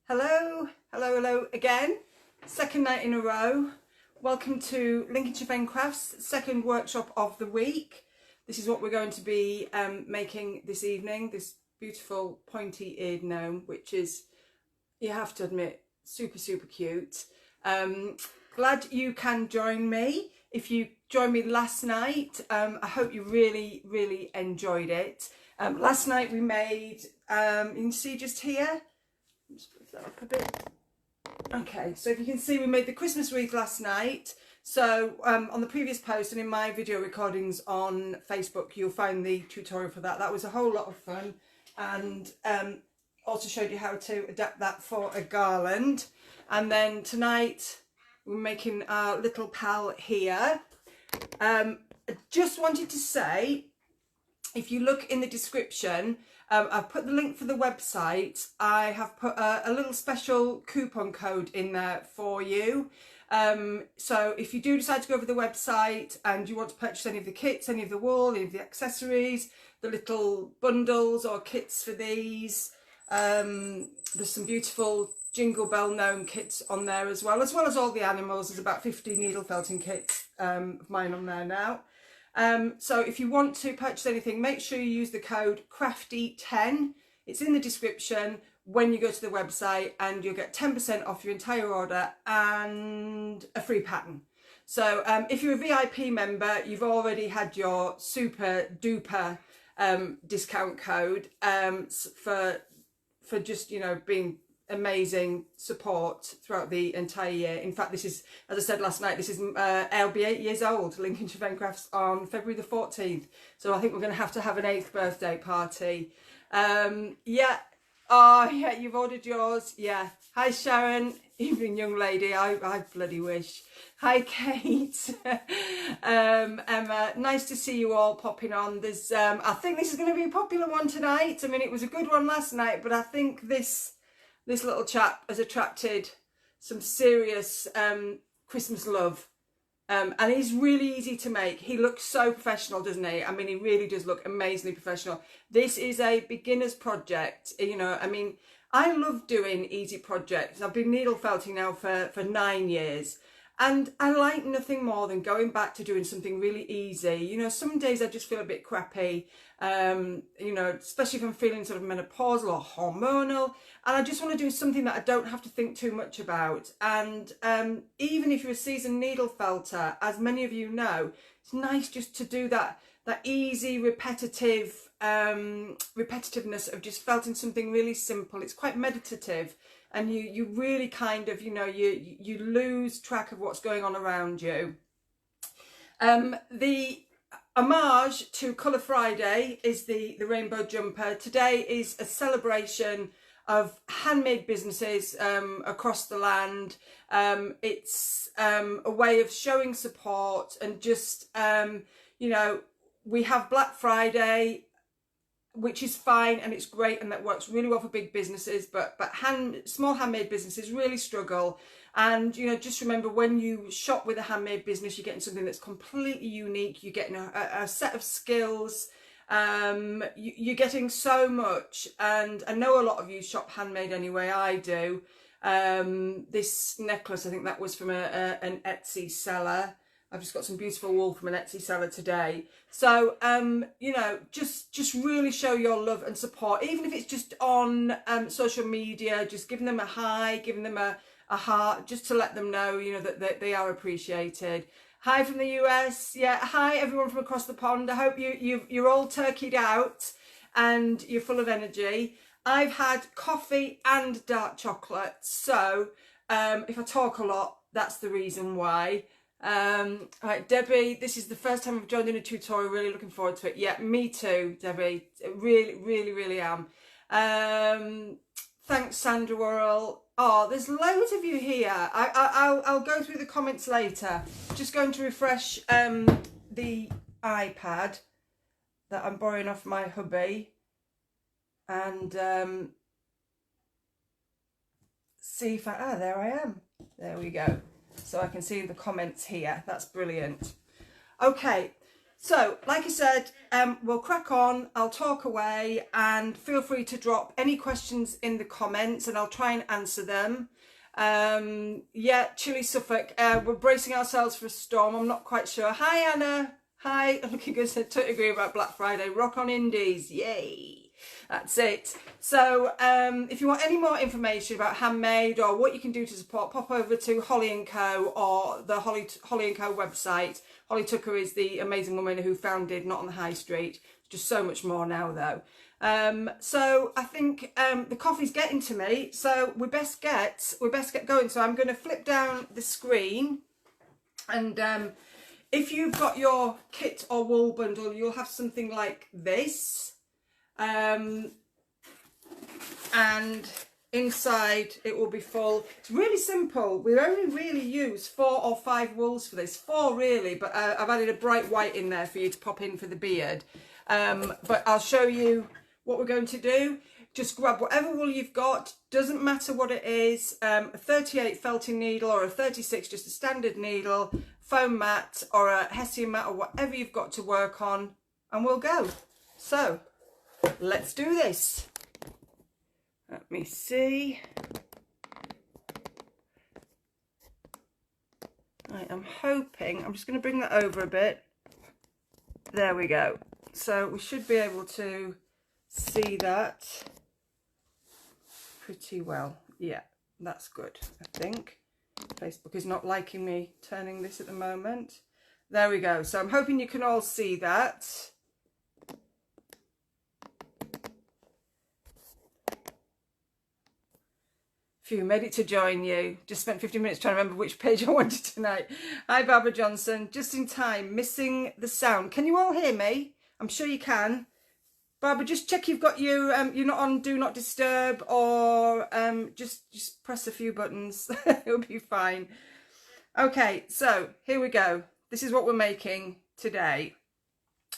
Hello, hello, hello again. Second night in a row. Welcome to Lincolnshire Fen Crafts, second workshop of the week. This is what we're going to be making this evening, this beautiful pointy-eared gnome, which is, you have to admit, super, super cute. Glad you can join me. If you joined me last night, I hope you really, really enjoyed it. Last night we made, you can see just here, just put that up a bit. Okay, so if you can see, we made the Christmas wreath last night. So on the previous post and in my video recordings on Facebook, you'll find the tutorial for that. That was a whole lot of fun, and also showed you how to adapt that for a garland. And then tonight we're making our little pal here. I just wanted to say, if you look in the description, I've put the link for the website. I have put a little special coupon code in there for you. So if you do decide to go over the website and you want to purchase any of the kits, any of the wool, any of the accessories, the little bundles or kits for these, there's some beautiful Jingle Bell Gnome kits on there as well as all the animals. There's about 50 needle felting kits of mine on there now. So if you want to purchase anything, make sure you use the code CRAFTY10. It's in the description when you go to the website, and you'll get 10% off your entire order and a free pattern. So if you're a VIP member, you've already had your super duper discount code for just, you know, being amazing support throughout the entire year. In fact, this is, as I said last night, this is I'll be 8 years old, Lincolnshire Fen Crafts, on February the 14th. So I think we're going to have an 8th birthday party. Yeah. Oh yeah, you've ordered yours. Yeah. Hi Sharon, evening young lady. I bloody wish. Hi Kate. Emma, nice to see you all popping on. There's I think this is going to be a popular one tonight. I mean, it was a good one last night, but I think this little chap has attracted some serious Christmas love. And he's really easy to make. He looks so professional, doesn't he? I mean, he really does look amazingly professional. This is a beginner's project. You know, I mean, I love doing easy projects. I've been needle felting now for 9 years. And I like nothing more than going back to doing something really easy. You know, some days I just feel a bit crappy, you know, especially if I'm feeling sort of menopausal or hormonal. And I just want to do something that I don't have to think too much about. And even if you're a seasoned needle felter, as many of you know, it's nice just to do that easy, repetitiveness of just felting something really simple. It's quite meditative. And you really kind of, you know, you lose track of what's going on around you. The homage to Colour Friday is the rainbow jumper. Today is a celebration of handmade businesses across the land. It's a way of showing support and just, you know, we have Black Friday, which is fine and it's great and that works really well for big businesses, but small handmade businesses really struggle. And, you know, just remember, when you shop with a handmade business, you're getting something that's completely unique. You're getting a set of skills. You're getting so much. And I know a lot of you shop handmade anyway. I do. This necklace, I think that was from an Etsy seller. I've just got some beautiful wool from an Etsy seller today. So, you know, just really show your love and support, even if it's just on social media. Just giving them a hi, giving them a heart, just to let them know, you know, that they are appreciated. Hi from the US. Yeah, hi everyone from across the pond. I hope you're all turkeyed out and you're full of energy. I've had coffee and dark chocolate, so if I talk a lot, that's the reason why. Right, Debbie, this is the first time I've joined in a tutorial. Really looking forward to it. Yeah, me too, Debbie. Really am. Thanks, Sandra Worrell. Oh, there's loads of you here. I'll go through the comments later. Just going to refresh the iPad that I'm borrowing off my hubby, and see if there I am. There we go. So I can see the comments here. That's brilliant. Okay, So, like I said, we'll crack on, I'll talk away, and feel free to drop any questions in the comments and I'll try and answer them. Yeah, chilly Suffolk, we're bracing ourselves for a storm, I'm not quite sure. Hi Anna, hi, looking good, said totally agree about Black Friday, rock on indies, yay. That's it. So if you want any more information about handmade or what you can do to support, pop over to Holly & Co. or the Holly & Co. website. Holly Tucker is the amazing woman who founded Not on the High Street. Just so much more now though. So I think the coffee's getting to me, so we best get going. So I'm going to flip down the screen, and if you've got your kit or wool bundle, you'll have something like this. And inside it will be full. It's really simple. We only really use 4 or 5 wools for this. 4 really, but I've added a bright white in there for you to pop in for the beard. But I'll show you what we're going to do. Just grab whatever wool you've got, doesn't matter what it is, a 38 felting needle or a 36 just a standard needle, foam mat or a hessian mat or whatever you've got to work on, and we'll go. So let's do this. Let me see. I am hoping, I'm just going to bring that over a bit. There we go. So we should be able to see that pretty well. Yeah, that's good, I think. Facebook is not liking me turning this at the moment. There we go. So I'm hoping you can all see that. Phew, made it to join you. Just spent 15 minutes trying to remember which page I wanted tonight. Hi, Barbara Johnson. Just in time, missing the sound. Can you all hear me? I'm sure you can. Barbara, just check you've got your, you're not on Do Not Disturb, or just press a few buttons. It'll be fine. Okay, so here we go. This is what we're making today.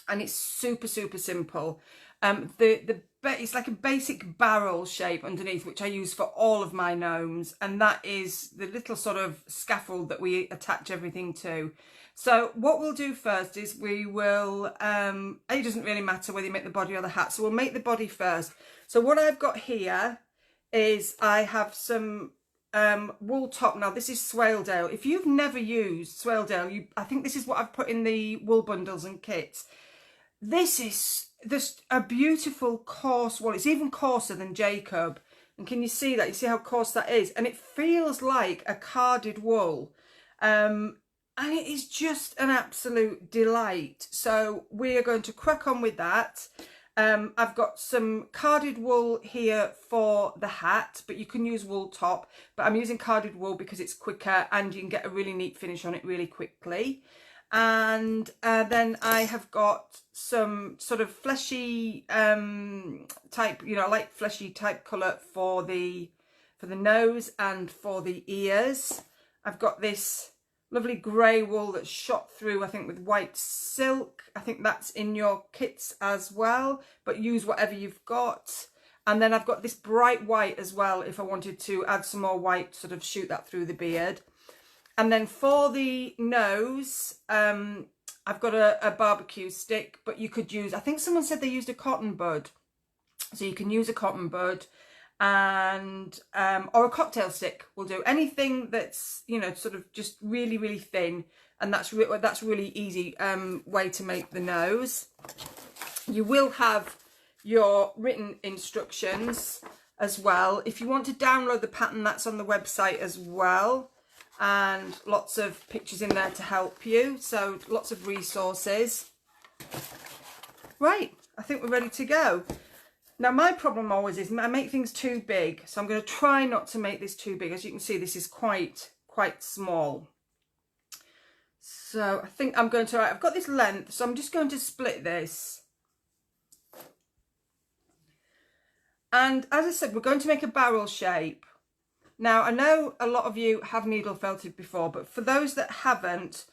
And it's super, super simple. It's like a basic barrel shape underneath, which I use for all of my gnomes, and that is the little sort of scaffold that we attach everything to. So what we'll do first is we will, it doesn't really matter whether you make the body or the hat, so we'll make the body first. So what I've got here is I have some wool top. Now this is Swaledale. If you've never used Swaledale, I think this is what I've put in the wool bundles and kits. This is just a beautiful coarse wool. It's even coarser than Jacob. And can you see that? You see how coarse that is? And it feels like a carded wool. And it is just an absolute delight. So we are going to crack on with that. I've got some carded wool here for the hat, but you can use wool top. But I'm using carded wool because it's quicker and you can get a really neat finish on it really quickly. And then I have got some sort of fleshy type, you know, light fleshy type colour for the nose and for the ears. I've got this lovely grey wool that's shot through, I think, with white silk. I think that's in your kits as well, but use whatever you've got. And then I've got this bright white as well, if I wanted to add some more white, sort of shoot that through the beard. And then for the nose, I've got a barbecue stick, but you could use, I think someone said they used a cotton bud. So you can use a cotton bud, and or a cocktail stick will do. Anything that's, you know, sort of just really, really thin. And that's really easy way to make the nose. You will have your written instructions as well. If you want to download the pattern, that's on the website as well. And lots of pictures in there to help you, so lots of resources. Right, I think we're ready to go. Now my problem always is I make things too big, so I'm going to try not to make this too big. As you can see, this is quite small. So I think I'm going to, I've got this length, so I'm just going to split this. And as I said, we're going to make a barrel shape. Now, I know a lot of you have needle felted before, but for those that haven't,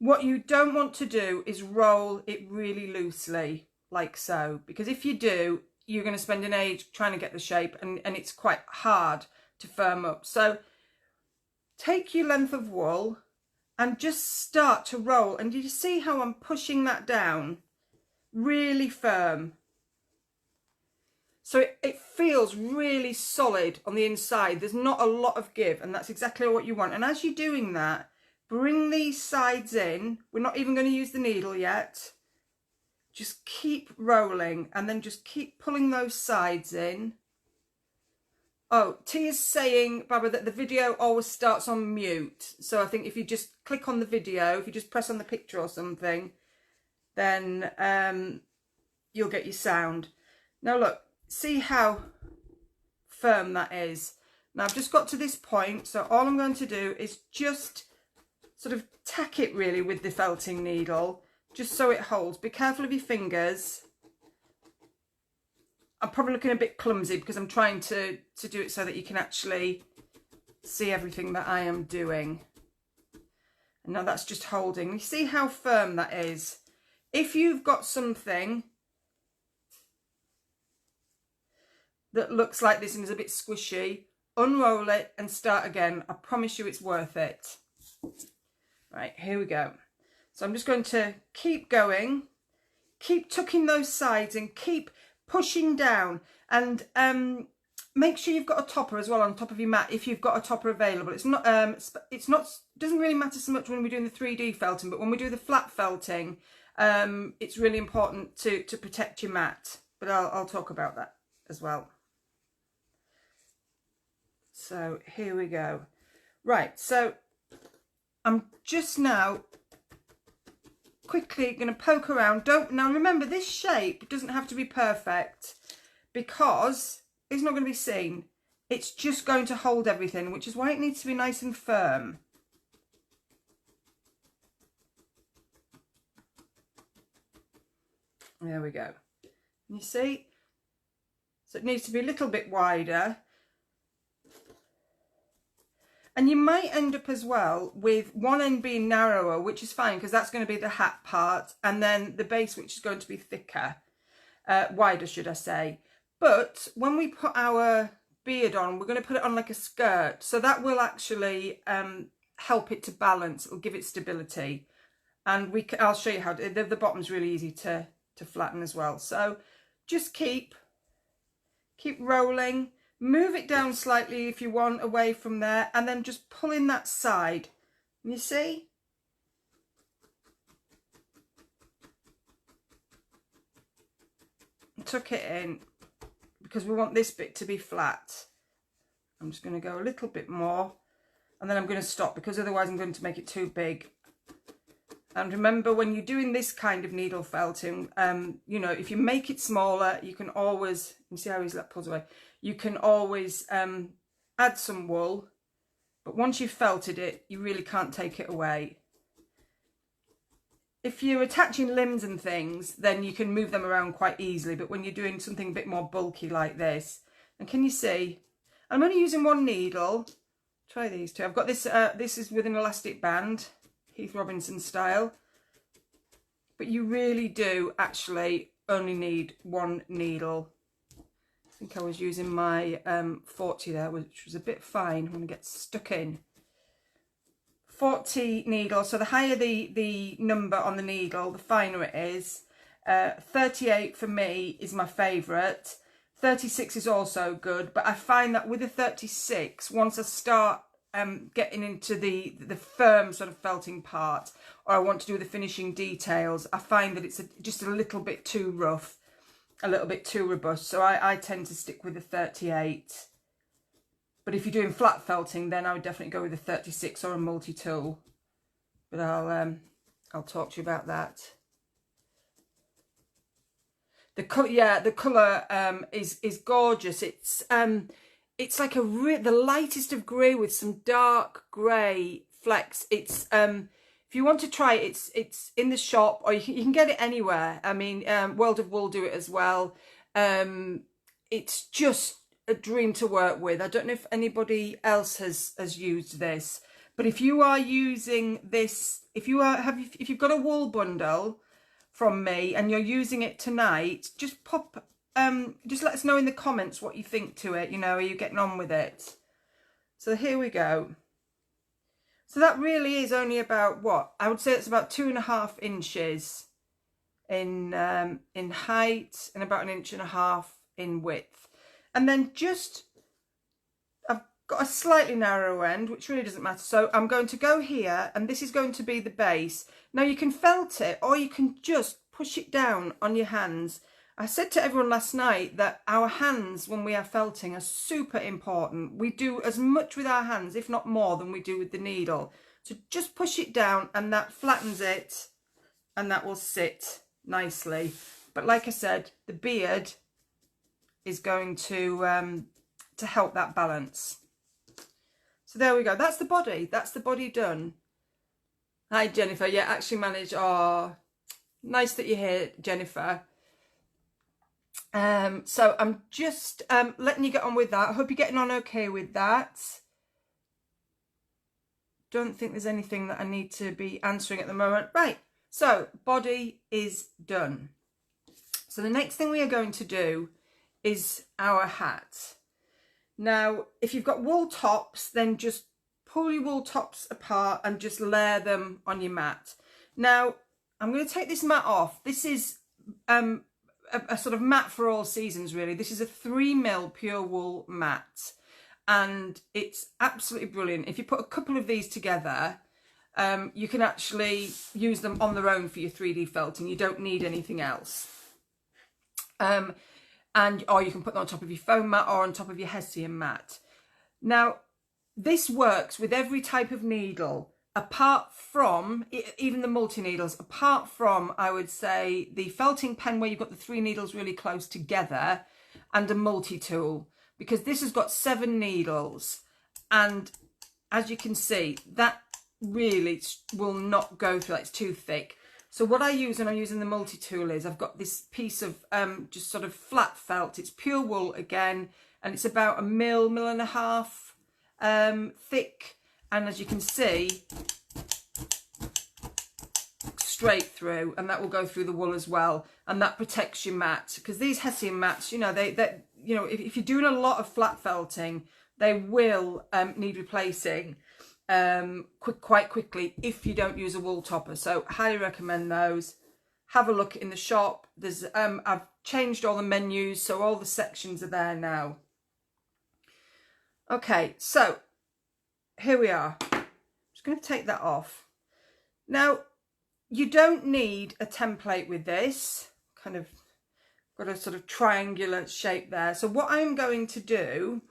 what you don't want to do is roll it really loosely, like so. Because if you do, you're going to spend an age trying to get the shape, and it's quite hard to firm up. So take your length of wool and just start to roll. And you see how I'm pushing that down really firm. So it feels really solid on the inside. There's not a lot of give, and that's exactly what you want. And as you're doing that, bring these sides in. We're not even going to use the needle yet. Just keep rolling and then just keep pulling those sides in. Oh, T is saying, Barbara, that the video always starts on mute. So I think if you just click on the video, if you just press on the picture or something, then you'll get your sound. Now look, see how firm that is. Now I've just got to this point, so all I'm going to do is just sort of tack it really with the felting needle, just so it holds. Be careful of your fingers. I'm probably looking a bit clumsy because I'm trying to do it so that you can actually see everything that I am doing. And now that's just holding. You see how firm that is? If you've got something that looks like this and is a bit squishy, unroll it and start again. I promise you it's worth it. Right, here we go. So I'm just going to keep going, keep tucking those sides and keep pushing down, and make sure you've got a topper as well on top of your mat if you've got a topper available. It's not doesn't really matter so much when we're doing the 3D felting, but when we do the flat felting, it's really important to protect your mat. But I'll talk about that as well. So here we go. Right, so I'm just now quickly going to poke around. Now remember, this shape doesn't have to be perfect because it's not going to be seen. It's just going to hold everything, which is why it needs to be nice and firm. There we go. You see? So it needs to be a little bit wider. And you might end up as well with one end being narrower, which is fine because that's going to be the hat part, and then the base, which is going to be thicker, wider should I say. But when we put our beard on, we're going to put it on like a skirt, so that will actually help it to balance. It'll give it stability, and I'll show you how the bottom's really easy to flatten as well. So just keep rolling. Move it down slightly if you want away from there, and then just pull in that side. You see? Tuck it in because we want this bit to be flat. I'm just going to go a little bit more, and then I'm going to stop because otherwise I'm going to make it too big. And remember, when you're doing this kind of needle felting, you know, if you make it smaller, you can always, you see how his that pulls away, you can always add some wool, but once you've felted it, you really can't take it away. If you're attaching limbs and things, then you can move them around quite easily, but when you're doing something a bit more bulky like this, and can you see, I'm only using one needle. Try these two. I've got this, this is with an elastic band, Heath Robinson style, but you really do actually only need one needle. I think I was using my 40 there, which was a bit fine when it gets stuck in. 40 needle, so the higher the number on the needle, the finer it is. 38 for me is my favourite. 36 is also good, but I find that with the 36, once I start getting into the firm sort of felting part, or I want to do the finishing details, I find that it's just a little bit too rough, a little bit too robust, so I tend to stick with the 38. But if you're doing flat felting, then I would definitely go with a 36 or a multi-tool. But I'll talk to you about that. The colour, yeah, the colour is gorgeous. It's like the lightest of grey with some dark grey flecks. It's if you want to try it, it's in the shop, or you can get it anywhere. I mean, World of Wool do it as well. It's just a dream to work with. I don't know if anybody else has used this, but if you are using this, if you've got a wool bundle from me and you're using it tonight, just just let us know in the comments what you think to it. You know, are you getting on with it? So here we go. So that really is only about, what, I would say it's about 2.5 inches in height and about 1.5 inches in width. And then just, I've got a slightly narrow end, which really doesn't matter. So I'm going to go here, and this is going to be the base. Now you can felt it, or you can just push it down on your hands. I said to everyone last night that our hands, when we are felting, are super important. We do as much with our hands, if not more, than we do with the needle. So just push it down, and that flattens it, and that will sit nicely. But like I said, the beard is going to help that balance. So there we go. That's the body. That's the body done. Hi, Jennifer. Yeah, actually managed. Oh, nice that you're here, Jennifer. So I'm just letting you get on with that. I hope you're getting on okay with that. Don't think there's anything that I need to be answering at the moment. Right, so body is done. So the next thing we are going to do is our hat. Now, if you've got wool tops, then just pull your wool tops apart and just layer them on your mat. Now, I'm going to take this mat off. This is a sort of mat for all seasons, really. This is a 3mm pure wool mat, and it's absolutely brilliant. If you put a couple of these together, you can actually use them on their own for your 3D felting. You don't need anything else. Or you can put them on top of your foam mat or on top of your Hessian mat. Now, this works with every type of needle, apart from, even the multi-needles, apart from, I would say, the felting pen where you've got the 3 needles really close together, and a multi-tool, because this has got 7 needles. And as you can see, that really will not go through, it's too thick. So what I use when I'm using the multi-tool is I've got this piece of just sort of flat felt. It's pure wool again, and it's about 1.5 mil thick. And as you can see, straight through, and that will go through the wool as well, and that protects your mat. Because these Hessian mats, you know, if you're doing a lot of flat felting, they will need replacing quite quickly if you don't use a wool topper. So highly recommend those. Have a look in the shop. There's I've changed all the menus, so all the sections are there now. Okay, so here we are. I'm just going to take that off. Now, you don't need a template with this. Kind of got a sort of triangular shape there. So what I'm going to do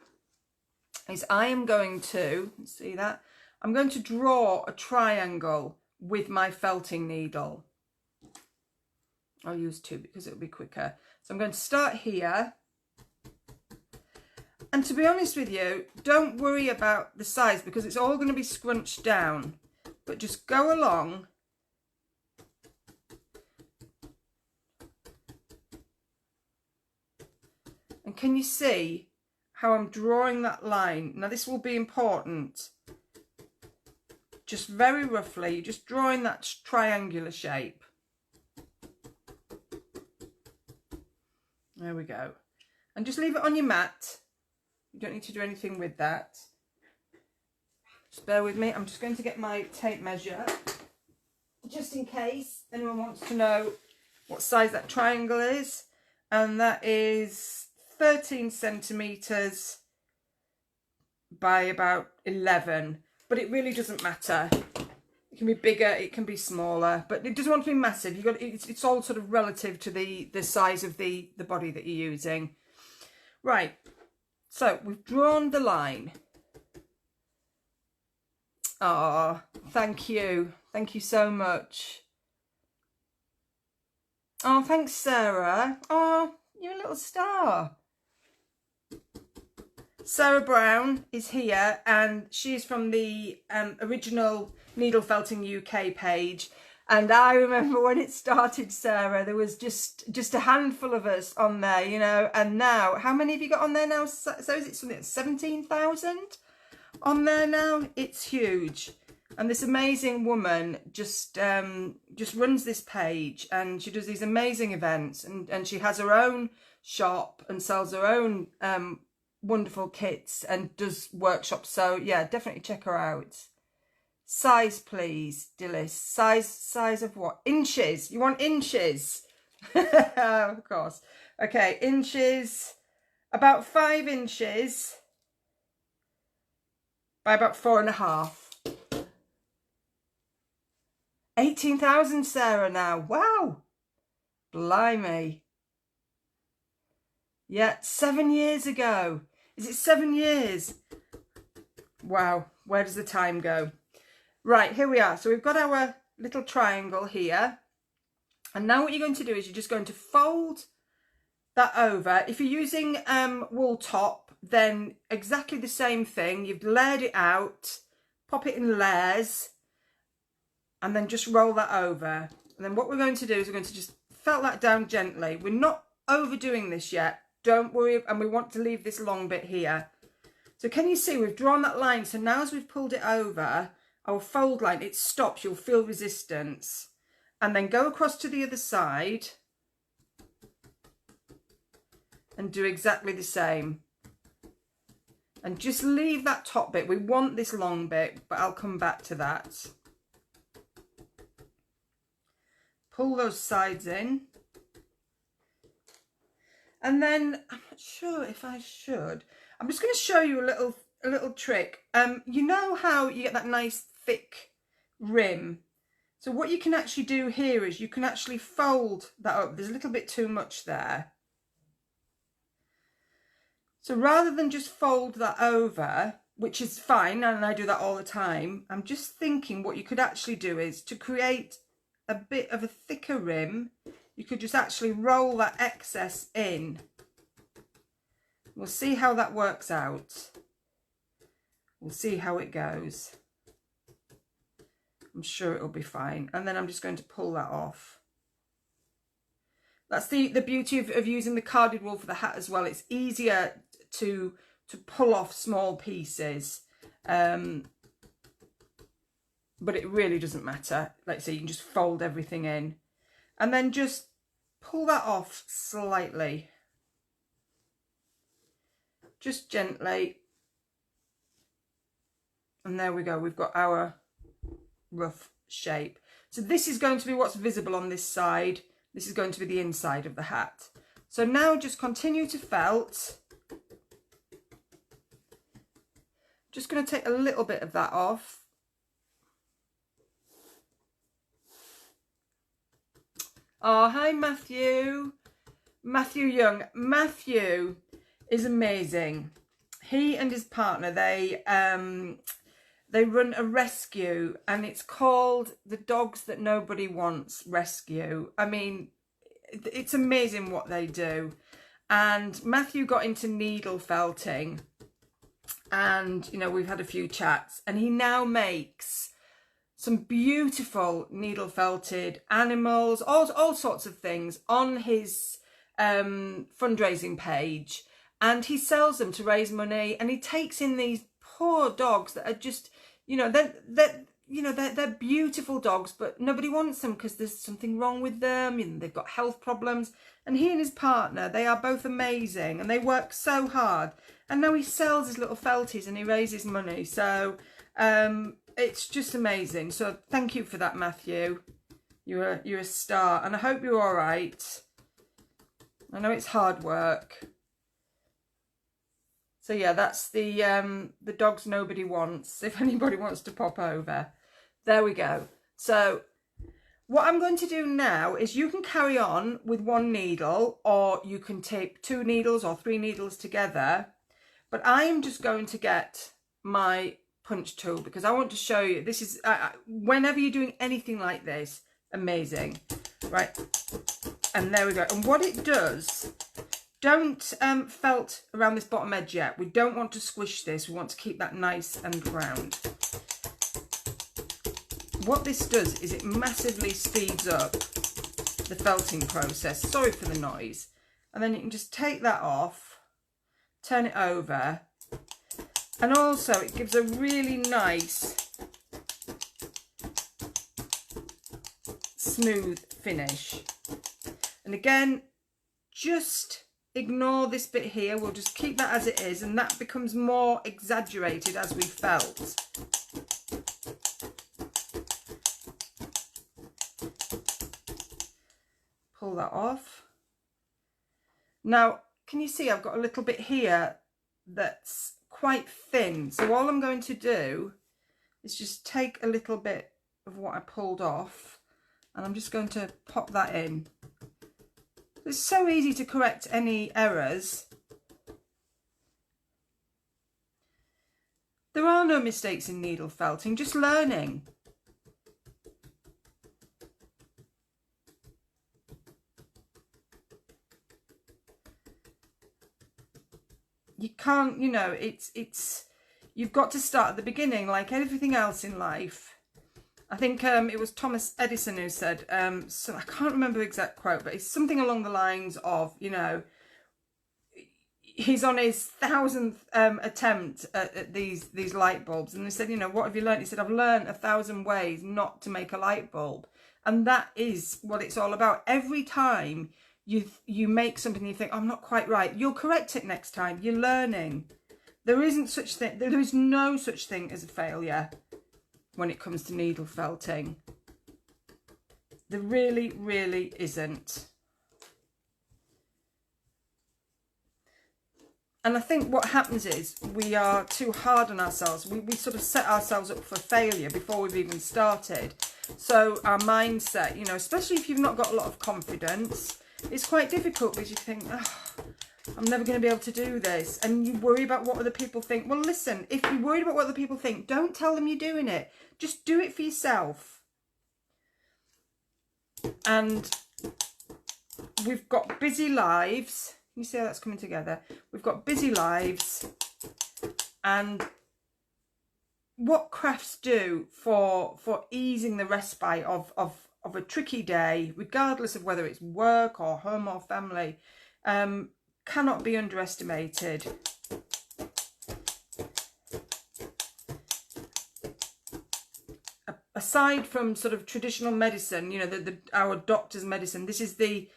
is I am going to, see that? I'm going to draw a triangle with my felting needle. I'll use 2 because it'll be quicker. So I'm going to start here. And to be honest with you, don't worry about the size because it's all going to be scrunched down. But just go along. And can you see how I'm drawing that line? Now this will be important. Just very roughly, just drawing that triangular shape. There we go. And just leave it on your mat. You don't need to do anything with that. Just bear with me. I'm just going to get my tape measure, just in case anyone wants to know what size that triangle is. And that is 13 centimetres by about 11. But it really doesn't matter. It can be bigger, it can be smaller, but it doesn't want to be massive. It's all sort of relative to the size of the body that you're using. Right. So we've drawn the line. Oh, thank you. Thank you so much. Oh, thanks, Sarah. Oh, you're a little star. Sarah Brown is here, and she's from the original Needle Felting UK page. And I remember when it started, Sarah, there was just a handful of us on there, you know. And now, how many have you got on there now? So is it something like 17,000 on there now? It's huge. And this amazing woman just runs this page, and she does these amazing events, and she has her own shop and sells her own wonderful kits and does workshops. So yeah, definitely check her out. Size, please, Dilys. Size of what? Inches. You want inches? Of course. Okay, inches. About 5 inches by about 4.5. 18,000, Sarah, now. Wow. Blimey. Yeah, 7 years ago. Is it 7 years? Wow. Where does the time go? Right, here we are. So we've got our little triangle here. And now what you're going to do is you're just going to fold that over. If you're using wool top, then exactly the same thing. You've layered it out, pop it in layers, and then just roll that over. And then what we're going to do is we're going to just felt that down gently. We're not overdoing this yet. Don't worry. And we want to leave this long bit here. So can you see we've drawn that line? So now as we've pulled it over, our fold line, it stops. You'll feel resistance. And then go across to the other side and do exactly the same. And just leave that top bit. We want this long bit, but I'll come back to that. Pull those sides in. And then, I'm not sure if I should. I'm just going to show you a little trick. You know how you get that nice thick rim? So what you can actually do here is you can actually fold that up. There's a little bit too much there. So rather than just fold that over, which is fine, and I do that all the time, I'm just thinking what you could actually do is to create a bit of a thicker rim, you could just actually roll that excess in. We'll see how that works out. We'll see how it goes. I'm sure it'll be fine. And then I'm just going to pull that off. That's the beauty of using the carded wool for the hat as well. It's easier to pull off small pieces. But it really doesn't matter. Like I say, you can just fold everything in. And then just pull that off slightly. Just gently. And there we go. We've got our rough shape. So this is going to be what's visible on this side. This is going to be the inside of the hat. So now just continue to felt. Just going to take a little bit of that off. Oh, hi Matthew. Matthew Young. Matthew is amazing. He and his partner, they run a rescue, and it's called the Dogs That Nobody Wants Rescue. I mean, it's amazing what they do. And Matthew got into needle felting, and, you know, we've had a few chats, and he now makes some beautiful needle felted animals, all sorts of things on his fundraising page. And he sells them to raise money, and he takes in these poor dogs that are just, you know, they're beautiful dogs, but nobody wants them because there's something wrong with them and they've got health problems. And he and his partner, they are both amazing, and they work so hard. And now he sells his little felties and he raises money. So it's just amazing. So thank you for that, Matthew. You're a star, and I hope you're all right. I know it's hard work. So yeah, that's the Dogs Nobody Wants, if anybody wants to pop over. There we go. So what I'm going to do now is you can carry on with one needle, or you can tape 2 needles or 3 needles together. But I am just going to get my punch tool because I want to show you. This is, whenever you're doing anything like this, amazing. Right, and there we go. And what it does... Don't felt around this bottom edge yet. We don't want to squish this. We want to keep that nice and round. What this does is it massively speeds up the felting process. Sorry for the noise. And then you can just take that off, turn it over. And also it gives a really nice, smooth finish. And again, just... ignore this bit here. We'll just keep that as it is, and that becomes more exaggerated as we felt. pull that off. Now, can you see I've got a little bit here that's quite thin. So all I'm going to do is just take a little bit of what I pulled off and I'm just going to pop that in. It's so easy to correct any errors. There are no mistakes in needle felting, just learning. You can't, you know, you've got to start at the beginning, like everything else in life. I think it was Thomas Edison who said, so I can't remember the exact quote, but it's something along the lines of, you know, he's on his 1000th attempt at these light bulbs, and they said, you know, what have you learned? He said, I've learned 1,000 ways not to make a light bulb. And that is what it's all about. Every time you make something you think, oh, I'm not quite right, you'll correct it next time. You're learning. There is no such thing as a failure when it comes to needle felting. There really, really isn't. And I think what happens is we are too hard on ourselves. We sort of set ourselves up for failure before we've even started. So our mindset, you know, especially if you've not got a lot of confidence, it's quite difficult because you think, oh, I'm never going to be able to do this. And you worry about what other people think. Well, listen, if you're worried about what other people think, don't tell them you're doing it. Just do it for yourself. And we've got busy lives. Can you see how that's coming together? We've got busy lives. And what crafts do for easing the respite of a tricky day, regardless of whether it's work or home or family, cannot be underestimated. Aside from sort of traditional medicine, you know, our doctor's medicine, this is the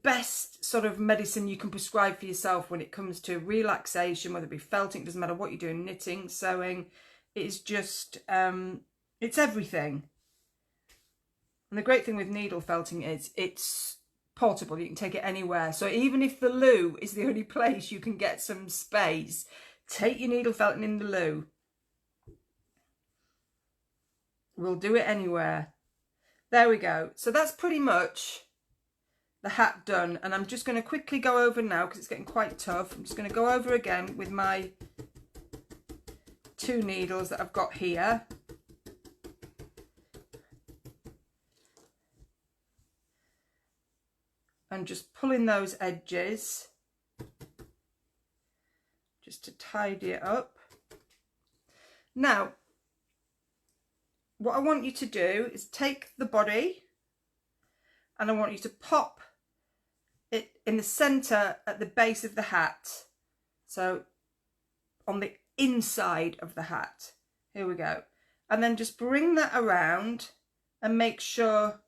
best sort of medicine you can prescribe for yourself when it comes to relaxation, whether it be felting, it doesn't matter what you're doing, knitting, sewing. It's just, it's everything. And the great thing with needle felting is it's portable. You can take it anywhere. So even if the loo is the only place you can get some space, take your needle felting in the loo. We'll do it anywhere. There we go. So that's pretty much the hat done. And I'm just going to quickly go over now because it's getting quite tough. I'm just going to go over again with my 2 needles that I've got here. And just pulling those edges just to tidy it up. Now, what I want you to do is take the body and I want you to pop it in the centre at the base of the hat. So on the inside of the hat. Here we go. And then just bring that around and make sure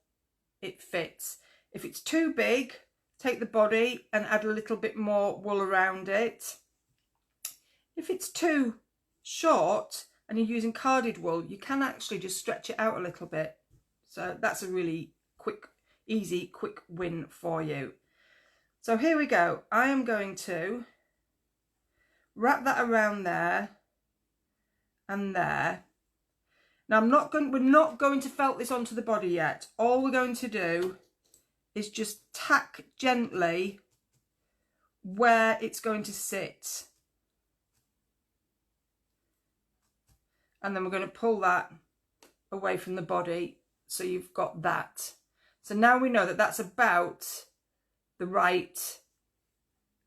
it fits. If it's too big, take the body and add a little bit more wool around it. If it's too short and you're using carded wool, you can actually just stretch it out a little bit. So that's a really quick, easy, quick win for you. So here we go. I am going to wrap that around there and there. Now we're not going to felt this onto the body yet. All we're going to do is just tack gently where it's going to sit. And then we're going to pull that away from the body so you've got that. So now we know that that's about the right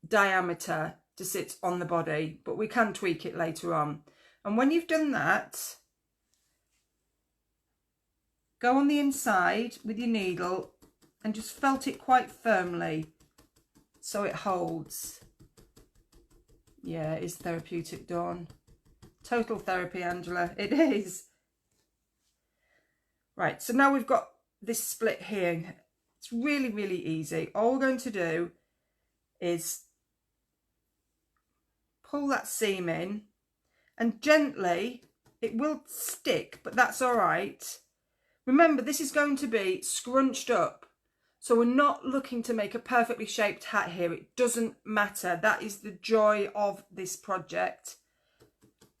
diameter to sit on the body, but we can tweak it later on. And when you've done that, go on the inside with your needle and just felt it quite firmly so it holds. Yeah, it is therapeutic, Dawn. Total therapy, Angela. It is. Right, so now we've got this split here. It's really, really easy. All we're going to do is pull that seam in and gently, it will stick, but that's all right. Remember, this is going to be scrunched up. So we're not looking to make a perfectly shaped hat here. It doesn't matter. That is the joy of this project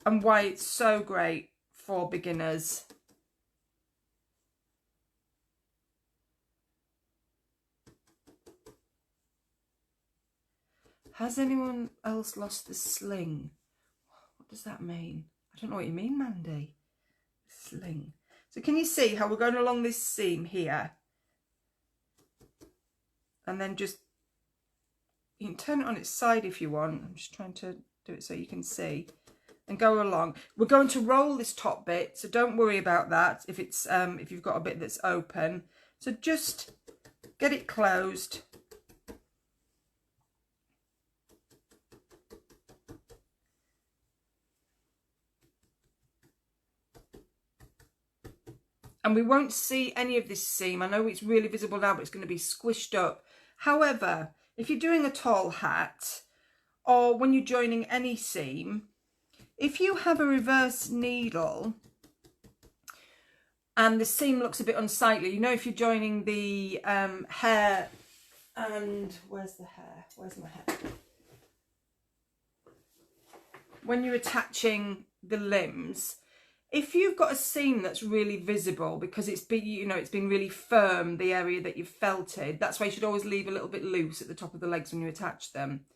and why it's so great for beginners. Has anyone else lost the sling? What does that mean? I don't know what you mean, Mandy. Sling. So can you see how we're going along this seam here? And then just, you can turn it on its side if you want. I'm just trying to do it so you can see. And go along. We're going to roll this top bit, so don't worry about that if it's if you've got a bit that's open. So just get it closed. And we won't see any of this seam. I know it's really visible now, but it's going to be squished up. However, if you're doing a tall hat, or when you're joining any seam, if you have a reverse needle and the seam looks a bit unsightly, you know, if you're joining the hair and, where's the hair? Where's my hair? When you're attaching the limbs, if you've got a seam that's really visible because it's been, you know, it's been really firm, the area that you've felted, that's why you should always leave a little bit loose at the top of the legs when you attach them.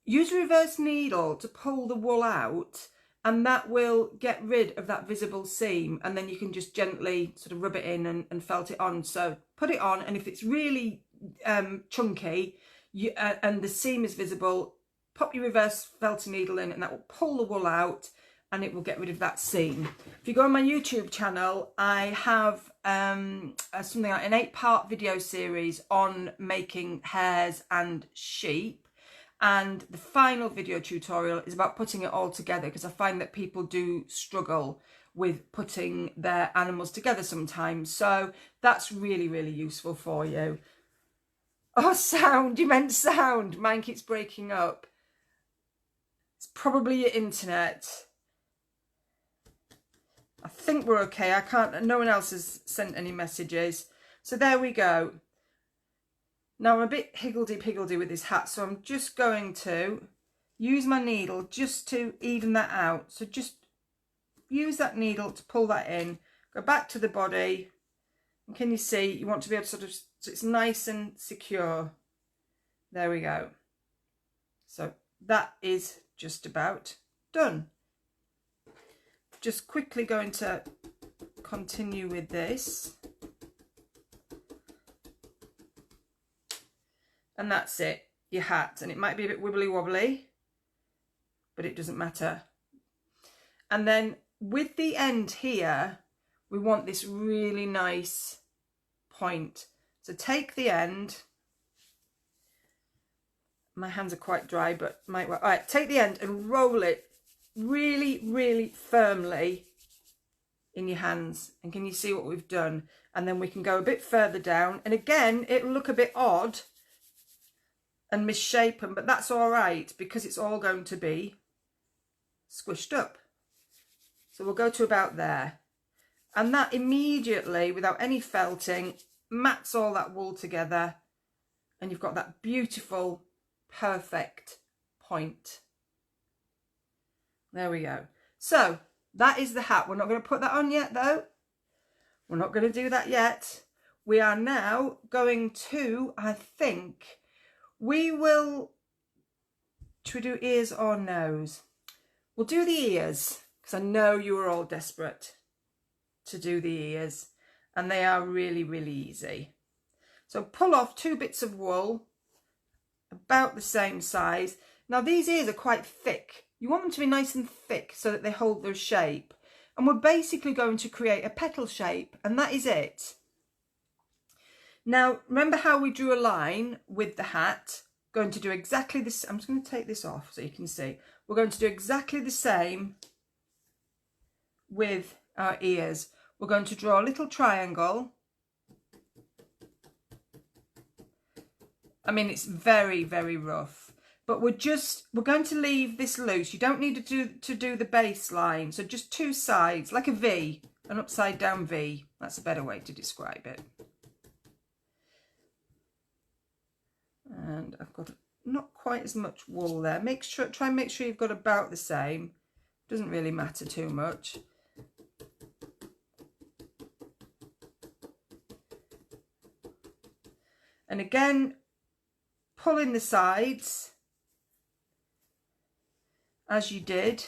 Use a reverse needle to pull the wool out, and that will get rid of that visible seam, and then you can just gently sort of rub it in and felt it on. So put it on, and if it's really chunky and the seam is visible, pop your reverse felting needle in and that will pull the wool out and it will get rid of that seam. If you go on my YouTube channel, I have something like an 8-part video series on making hares and sheep. And the final video tutorial is about putting it all together, because I find that people do struggle with putting their animals together sometimes. So that's really, really useful for you. Oh, sound, you meant sound. Mine keeps breaking up. It's probably your internet. I think we're okay. I can't, no one else has sent any messages. So there we go. Now I'm a bit higgledy-piggledy with this hat, so I'm just going to use my needle just to even that out. So just use that needle to pull that in, go back to the body, and can you see, you want to be able to sort of, so it's nice and secure. There we go. So that is just about done. Just quickly going to continue with this. And that's it, your hat. And it might be a bit wibbly wobbly, but it doesn't matter. And then with the end here, we want this really nice point. So take the end. My hands are quite dry, but might work. All right, take the end and roll it really, really firmly in your hands. And can you see what we've done? And then we can go a bit further down. And again, it'll look a bit odd and misshapen, but that's all right because it's all going to be squished up. So we'll go to about there. And that immediately, without any felting, mats all that wool together, and you've got that beautiful, perfect point. There we go. So that is the hat. We're not going to put that on yet though. We're not going to do that yet. We are now going to, I think, we will, should we do ears or nose? We'll do the ears, because I know you are all desperate to do the ears, and they are really, really easy. So pull off 2 bits of wool, about the same size. Now these ears are quite thick. You want them to be nice and thick so that they hold their shape. And we're basically going to create a petal shape, and that is it. Now, remember how we drew a line with the hat? Going to do exactly this. I'm just going to take this off so you can see. We're going to do exactly the same with our ears. We're going to draw a little triangle. I mean, it's very, very rough, but we're going to leave this loose. You don't need to do the baseline. So just 2 sides, like a V, an upside down V. That's a better way to describe it. And I've got not quite as much wool there. Try and make sure you've got about the same. Doesn't really matter too much. And again, pull in the sides as you did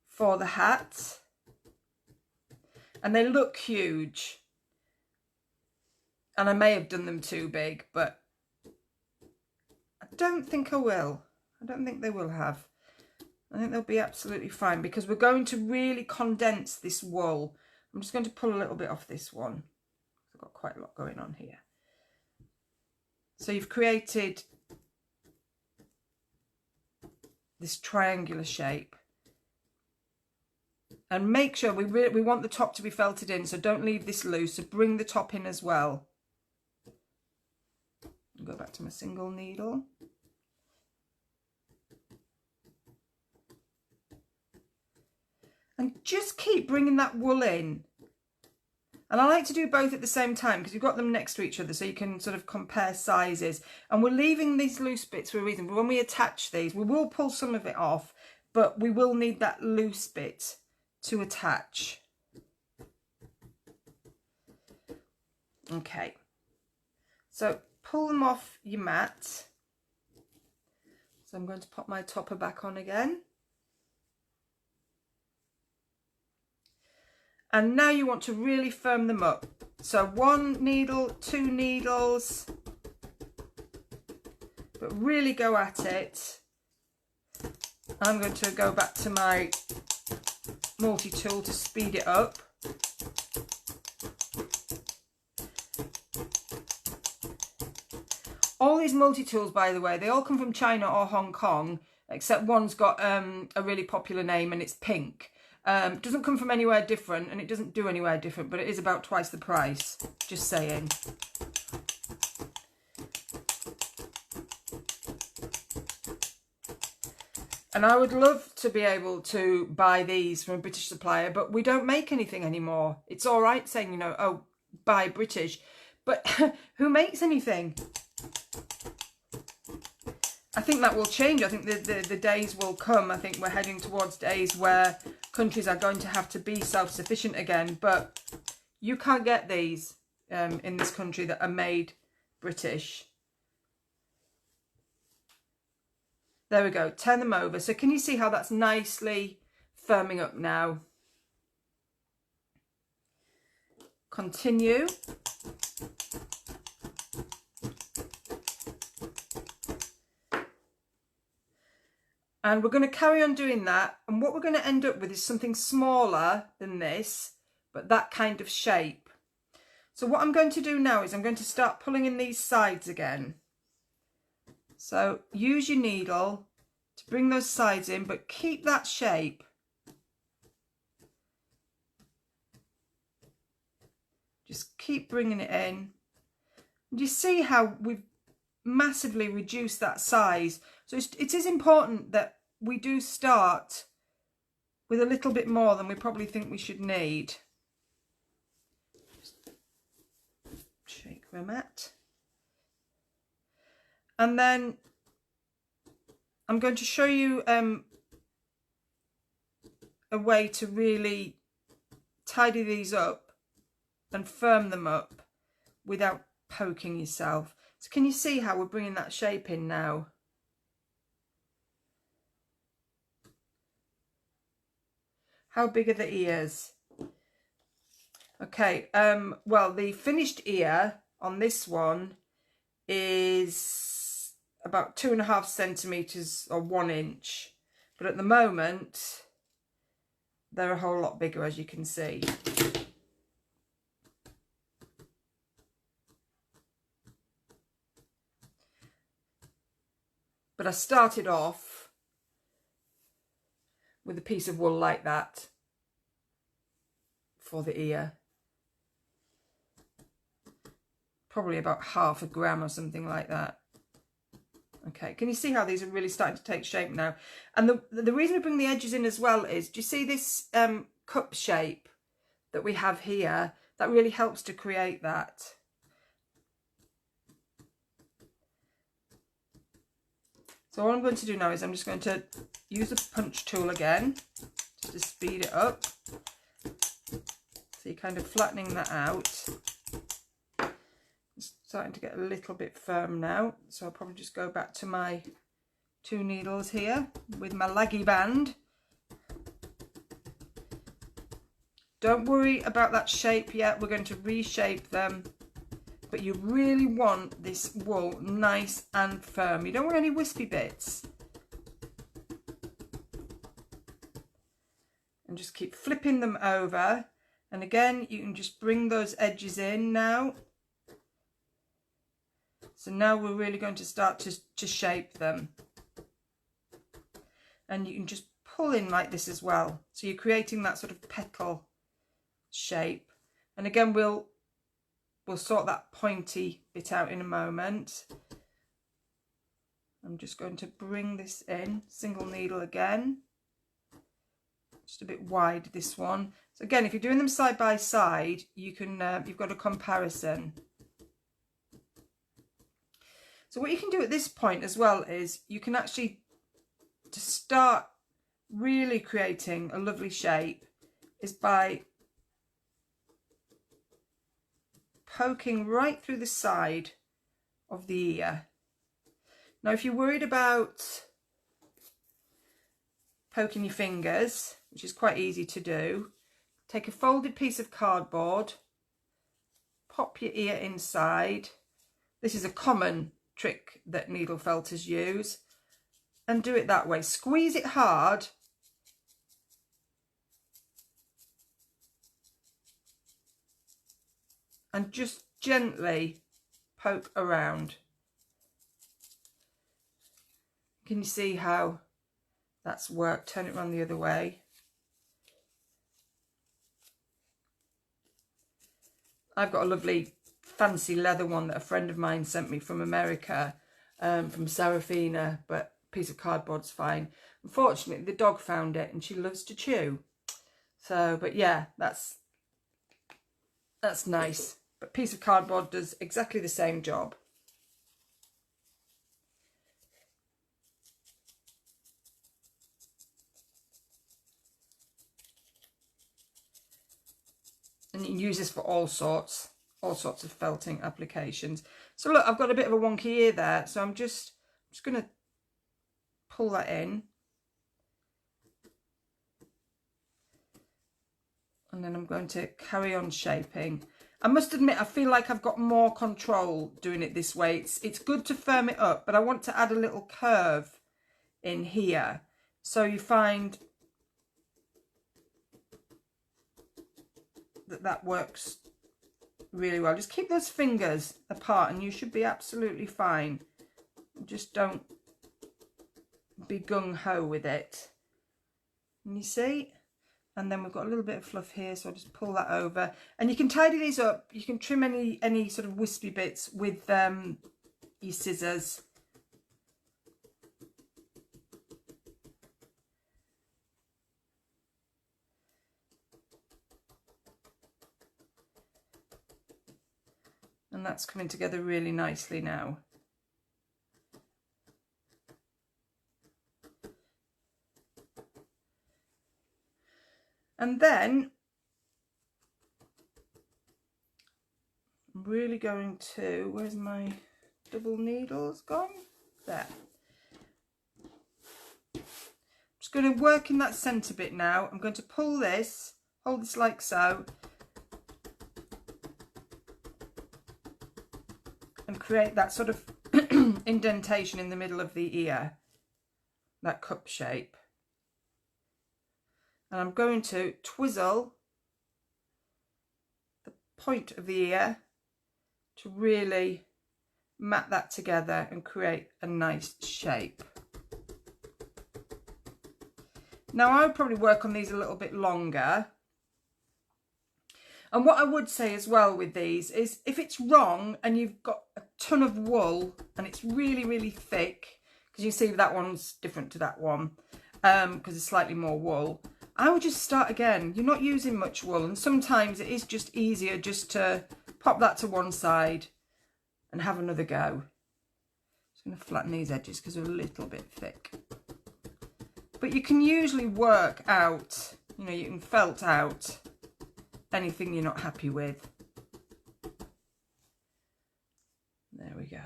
for the hat. And they look huge. And I may have done them too big, but I don't think I will. I don't think they will have. I think they'll be absolutely fine because we're going to really condense this wool. I'm just going to pull a little bit off this one. I've got quite a lot going on here. So you've created this triangular shape. And make sure we want the top to be felted in, so don't leave this loose. So bring the top in as well. I'll go back to my single needle. And just keep bringing that wool in. And I like to do both at the same time because you've got them next to each other so you can sort of compare sizes. And we're leaving these loose bits for a reason. But when we attach these, we will pull some of it off, but we will need that loose bit to attach. Okay. So pull them off your mat. So I'm going to pop my topper back on again. And now you want to really firm them up. So 1 needle, 2 needles, but really go at it. I'm going to go back to my multi-tool to speed it up. All these multi-tools, by the way, they all come from China or Hong Kong, except one's got a really popular name and it's pink. Doesn't come from anywhere different and it doesn't do anywhere different, but it is about twice the price, just saying. And I would love to be able to buy these from a British supplier, but we don't make anything anymore. It's all right saying, you know, oh, buy British, but who makes anything? I think that will change. I think the days will come. I think we're heading towards days where countries are going to have to be self-sufficient again, but you can't get these in this country that are made British. There we go, turn them over. So can you see how that's nicely firming up now? Continue. And we're going to carry on doing that. And what we're going to end up with is something smaller than this, but that kind of shape. So what I'm going to do now is I'm going to start pulling in these sides again. So use your needle to bring those sides in, but keep that shape. Just keep bringing it in. And you see how we've massively reduced that size. So it is important that we do start with a little bit more than we probably think we should need. Just shake my mat. And then I'm going to show you a way to really tidy these up and firm them up without poking yourself. So can you see how we're bringing that shape in now? How big are the ears? Okay, well, the finished ear on this one is about 2.5 centimetres or 1 inch. But at the moment, they're a whole lot bigger, as you can see. But I started off with a piece of wool like that for the ear. Probably about 0.5 gram or something like that. Okay, can you see how these are really starting to take shape now? And the reason we bring the edges in as well is, do you see this cup shape that we have here? That really helps to create that. So all I'm going to do now is I'm just going to use the punch tool again just to speed it up. So you're kind of flattening that out. It's starting to get a little bit firm now, so I'll probably just go back to my 2 needles here with my laggy band. Don't worry about that shape yet, we're going to reshape them, but you really want this wool nice and firm. You don't want any wispy bits. And just keep flipping them over, and again you can just bring those edges in now. So now we're really going to start to shape them. And you can just pull in like this as well. So you're creating that sort of petal shape. And again, we'll sort that pointy bit out in a moment. I'm just going to bring this in, single needle again. Just a bit wide, this one. So again, if you're doing them side by side, you can, you've got a comparison. So what you can do at this point as well is you can actually, to start really creating a lovely shape, is by poking right through the side of the ear. Now if you're worried about poking your fingers, which is quite easy to do, take a folded piece of cardboard, pop your ear inside. This is a common trick that needle felters use, and do it that way. Squeeze it hard and just gently poke around. Can you see how that's worked? Turn it around the other way. I've got a lovely fancy leather one that a friend of mine sent me from America, from Serafina, but a piece of cardboard's fine. Unfortunately, the dog found it and she loves to chew. So, but yeah, that's nice. But piece of cardboard does exactly the same job. And you can use this for all sorts of felting applications. So look, I've got a bit of a wonky ear there, so I'm just going to pull that in. And then I'm going to carry on shaping. I must admit, I feel like I've got more control doing it this way. It's good to firm it up, but I want to add a little curve in here. So you find that works really well. Just keep those fingers apart and you should be absolutely fine. Just don't be gung-ho with it. And you see? And then we've got a little bit of fluff here, so I'll just pull that over. And you can tidy these up. You can trim any sort of wispy bits with your scissors. And that's coming together really nicely now. And then I'm really going to, where's my double needles gone? There. I'm just going to work in that centre bit now. I'm going to pull this, hold this like so, and create that sort of indentation in the middle of the ear, that cup shape. And I'm going to twizzle the point of the ear to really mat that together and create a nice shape. Now I would probably work on these a little bit longer. And what I would say as well with these is if it's wrong and you've got a ton of wool and it's really, really thick, because you see that one's different to that one because it's slightly more wool, I would just start again. You're not using much wool, and sometimes it is just easier just to pop that to one side and have another go. Just going to flatten these edges because they're a little bit thick. But you can usually work out, you know, you can felt out anything you're not happy with. There we go.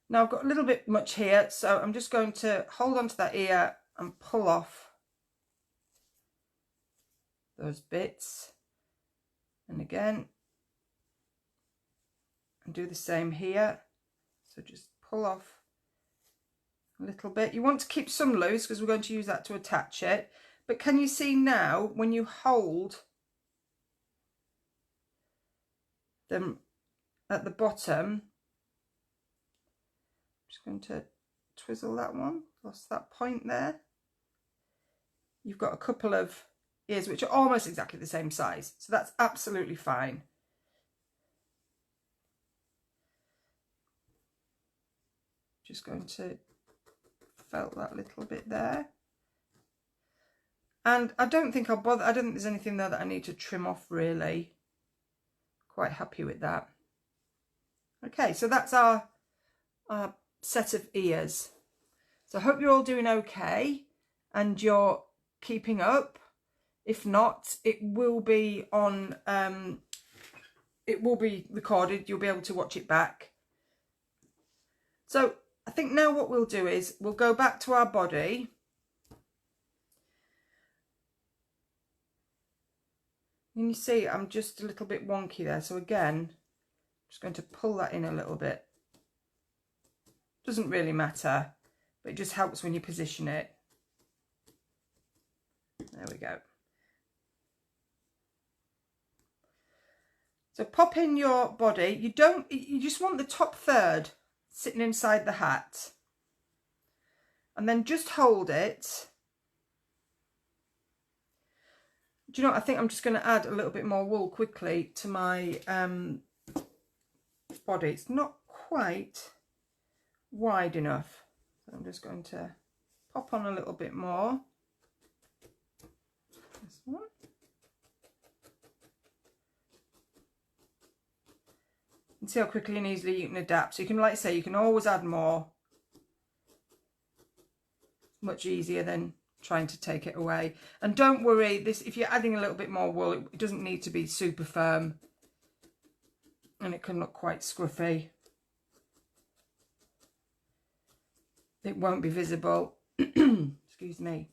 Now I've got a little bit much here, so I'm just going to hold on to that ear and pull off those bits. And again, and do the same here. So just pull off a little bit. You want to keep some loose because we're going to use that to attach it. But can you see now when you hold them at the bottom, just going to twizzle that one, lost that point there. You've got a couple of ears which are almost exactly the same size, so that's absolutely fine. Just going to felt that little bit there. And I don't think I'll bother, I don't think there's anything there that I need to trim off really. Quite happy with that. Okay, so that's our set of ears. So I hope you're all doing okay and you're keeping up. If not, it will be on it will be recorded, you'll be able to watch it back. So I think now what we'll do is we'll go back to our body. And you see I'm just a little bit wonky there, so again I'm just going to pull that in a little bit. Doesn't really matter, but it just helps when you position it. There we go. So pop in your body. You just want the top third sitting inside the hat. And then just hold it. Do you know what? I think I'm just going to add a little bit more wool quickly to my body. It's not quite wide enough. So I'm just going to pop on a little bit more. This one. And see how quickly and easily you can adapt. So you can, like I say, you can always add more. It's much easier than trying to take it away. And don't worry, this, if you're adding a little bit more wool, it doesn't need to be super firm. And it can look quite scruffy. It won't be visible. Excuse me.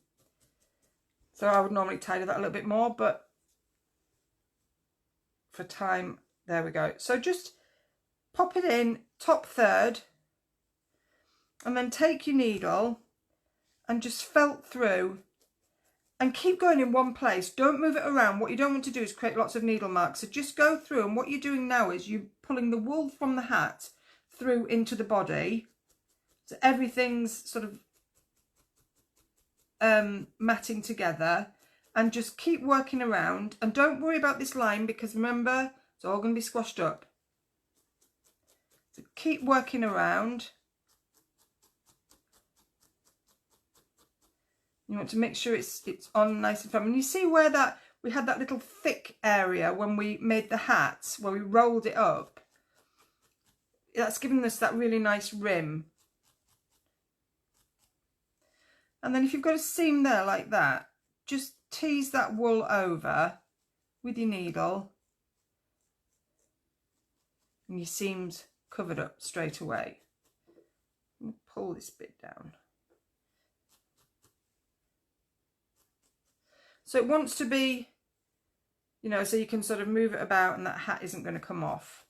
So I would normally tidy that a little bit more, but for time, there we go. So just pop it in top third and then take your needle and just felt through and keep going in one place. Don't move it around. What you don't want to do is create lots of needle marks. So just go through, and what you're doing now is you're pulling the wool from the hat through into the body. So everything's sort of matting together, and just keep working around. And don't worry about this line because remember, it's all going to be squashed up. So keep working around. You want to make sure it's on nice and firm. And you see where that we had that little thick area when we made the hat, where we rolled it up. That's giving us that really nice rim. And then if you've got a seam there like that, just tease that wool over with your needle. And your seam's covered up straight away. I'm going to pull this bit down. So it wants to be, you know, so you can sort of move it about and that hat isn't going to come off.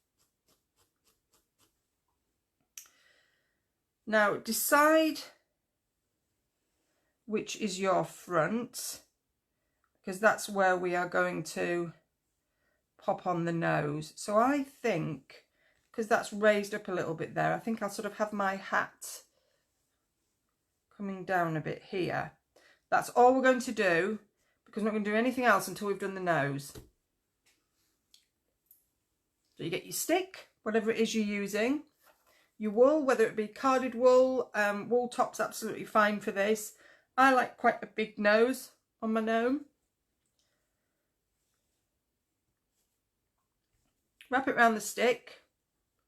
Now decide which is your front, because that's where we are going to pop on the nose. So I think, because that's raised up a little bit there, I think I'll sort of have my hat coming down a bit here. That's all we're going to do, because we're not going to do anything else until we've done the nose. So you get your stick, whatever it is you're using, your wool, whether it be carded wool, wool top's absolutely fine for this. I like quite a big nose on my gnome. Wrap it around the stick,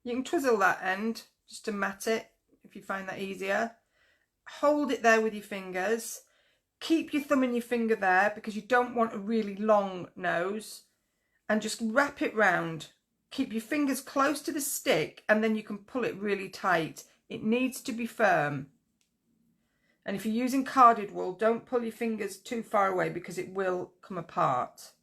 You can twizzle that end just to mat it if you find that easier. Hold it there with your fingers. Keep your thumb and your finger there because you don't want a really long nose, and just wrap it round. Keep your fingers close to the stick and then you can pull it really tight. It needs to be firm. And if you're using carded wool, don't pull your fingers too far away because it will come apart.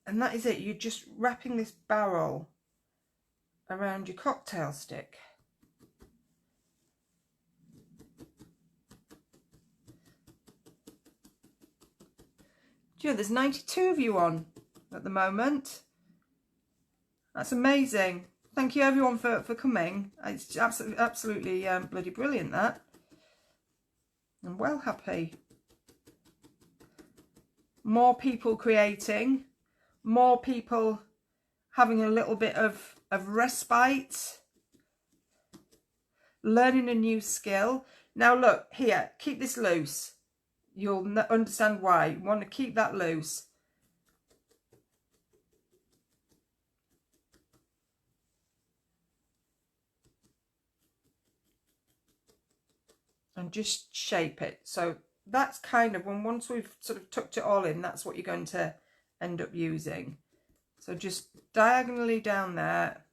And that is it. You're just wrapping this barrel around your cocktail stick. Do you know, there's 92 of you on at the moment. That's amazing. Thank you everyone for coming. It's absolutely bloody brilliant, that. I'm well happy. More people creating. More people having a little bit of respite. Learning a new skill. Now look, here, keep this loose. You'll understand why. You want to keep that loose. And just shape it. So that's kind of once we've sort of tucked it all in, that's what you're going to end up using. So just diagonally down there.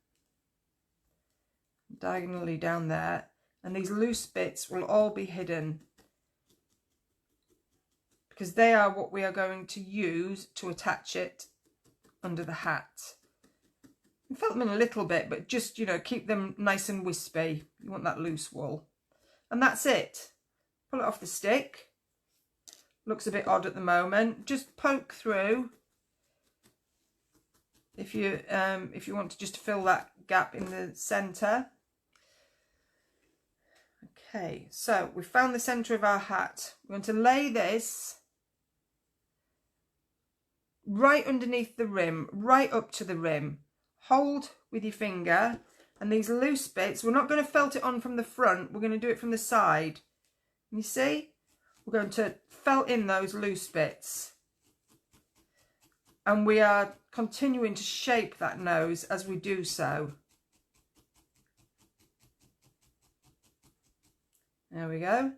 Diagonally down there. And these loose bits will all be hidden, because they are what we are going to use to attach it under the hat. Fill them in a little bit, but just, you know, keep them nice and wispy. You want that loose wool. And that's it. Pull it off the stick. Looks a bit odd at the moment. Just poke through if you want to just fill that gap in the centre. Okay, so we've found the centre of our hat. We're going to lay this right underneath the rim, right up to the rim. Hold with your finger, and these loose bits, we're not going to felt it on from the front, we're going to do it from the side. You see? We're going to felt in those loose bits. And we are continuing to shape that nose as we do so. There we go.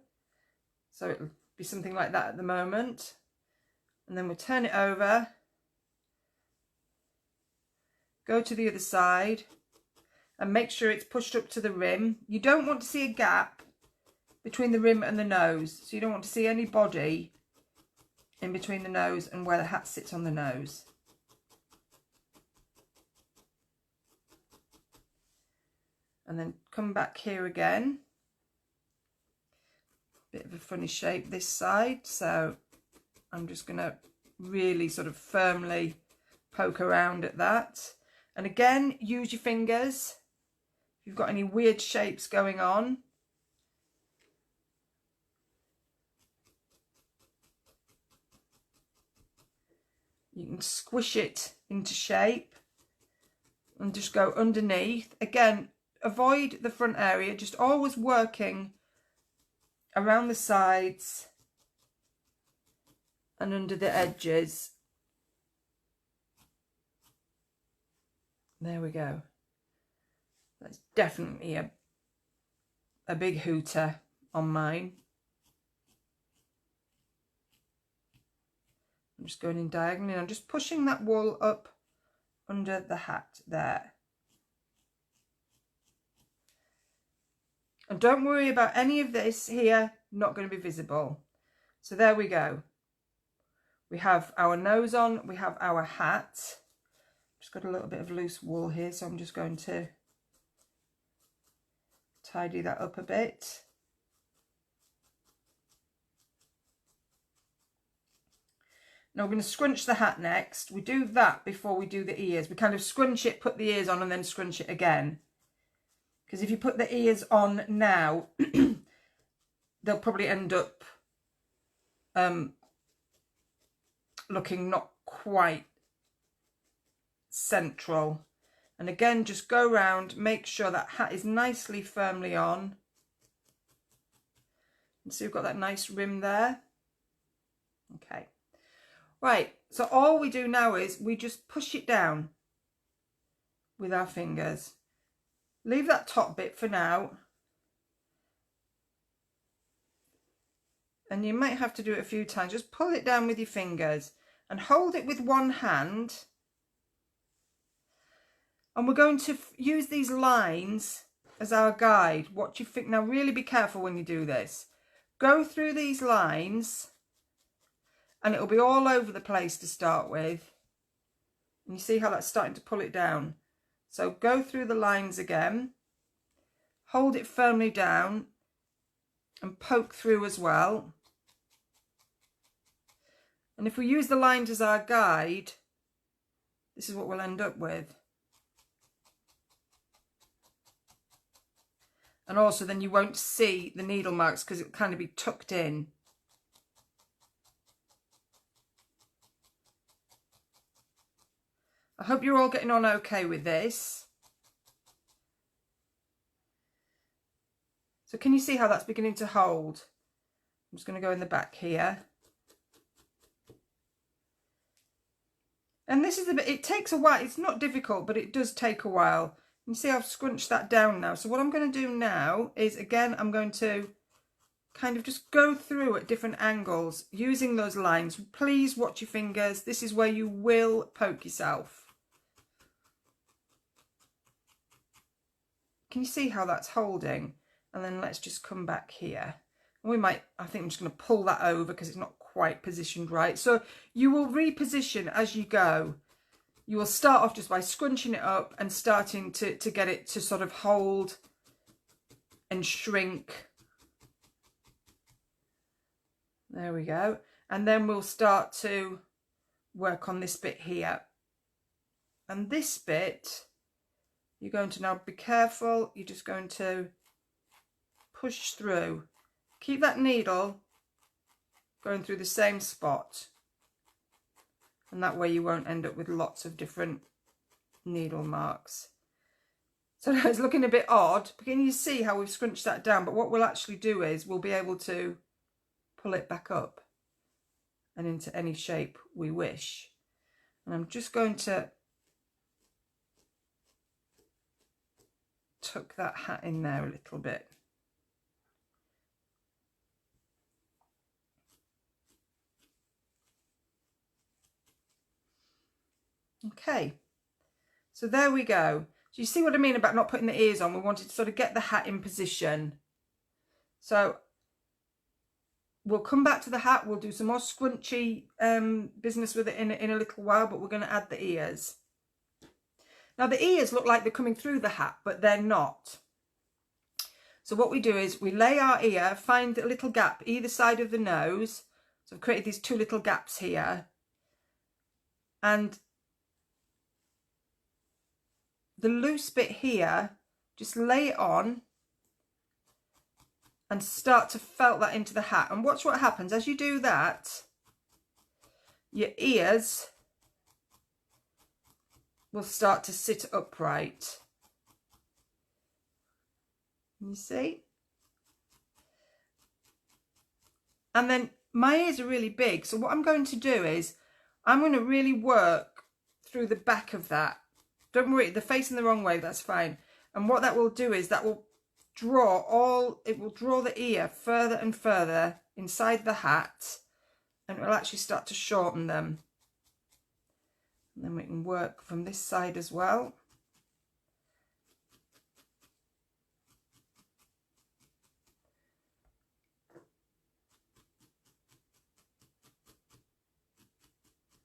So it'll be something like that at the moment. And then we'll turn it over. Go to the other side and make sure it's pushed up to the rim. You don't want to see a gap between the rim and the nose. So you don't want to see any body in between the nose and where the hat sits on the nose. And then come back here again. Bit of a funny shape this side. So I'm just going to really sort of firmly poke around at that. And again, use your fingers if you've got any weird shapes going on. You can squish it into shape and just go underneath. Again, avoid the front area, just always working around the sides and under the edges. There we go. That's definitely a big hooter on mine. I'm just going in diagonally and I'm just pushing that wool up under the hat there. And don't worry about any of this here, not going to be visible. So there we go. We have our nose on, we have our hat. Just got a little bit of loose wool here, so I'm just going to tidy that up a bit. Now we're going to scrunch the hat next. We do that before we do the ears. We kind of scrunch it, put the ears on, and then scrunch it again. Because if you put the ears on now, they'll probably end up looking not quite central. And again, just go around, make sure that hat is nicely firmly on. And so you've got that nice rim there. Okay. Right, so all we do now is we just push it down. with our fingers. Leave that top bit for now. And you might have to do it a few times. Just pull it down with your fingers and hold it with one hand. And we're going to use these lines as our guide. What you think. Now really be careful when you do this. Go through these lines and it'll be all over the place to start with. And you see how that's starting to pull it down. So go through the lines again. Hold it firmly down and poke through as well. And if we use the lines as our guide, this is what we'll end up with. And also then you won't see the needle marks because it'll kind of be tucked in. I hope you're all getting on okay with this. So can you see how that's beginning to hold? I'm just going to go in the back here. And this is a bit, it takes a while. It's not difficult, but it does take a while. You see I've scrunched that down now. So what I'm going to do now is, again, I'm going to kind of just go through at different angles using those lines. Please watch your fingers. This is where you will poke yourself. Can you see how that's holding? And then let's just come back here. We might, I think I'm just going to pull that over because it's not quite positioned right. So you will reposition as you go. You will start off just by scrunching it up and starting to get it to sort of hold and shrink. There we go. And then we'll start to work on this bit here. And this bit, you're going to now be careful. You're just going to push through. Keep that needle going through the same spot. And that way you won't end up with lots of different needle marks. So now it's looking a bit odd. But can you see how we've scrunched that down? But what we'll actually do is we'll be able to pull it back up and into any shape we wish. And I'm just going to tuck that hat in there a little bit. Okay, so there we go. Do you see what I mean about not putting the ears on? We wanted to sort of get the hat in position. So we'll come back to the hat. We'll do some more scrunchy business with it in a little while, but we're going to add the ears. Now the ears look like they're coming through the hat, but they're not. So what we do is we lay our ear, find a little gap either side of the nose. So I've created these two little gaps here. And the loose bit here, just lay it on and start to felt that into the hat. And watch what happens as you do that. Your ears will start to sit upright. You see? And then my ears are really big. So what I'm going to do is I'm going to really work through the back of that. Don't worry, they're facing the wrong way, that's fine. And what that will do is that will it will draw the ear further and further inside the hat, and it will actually start to shorten them. And then we can work from this side as well.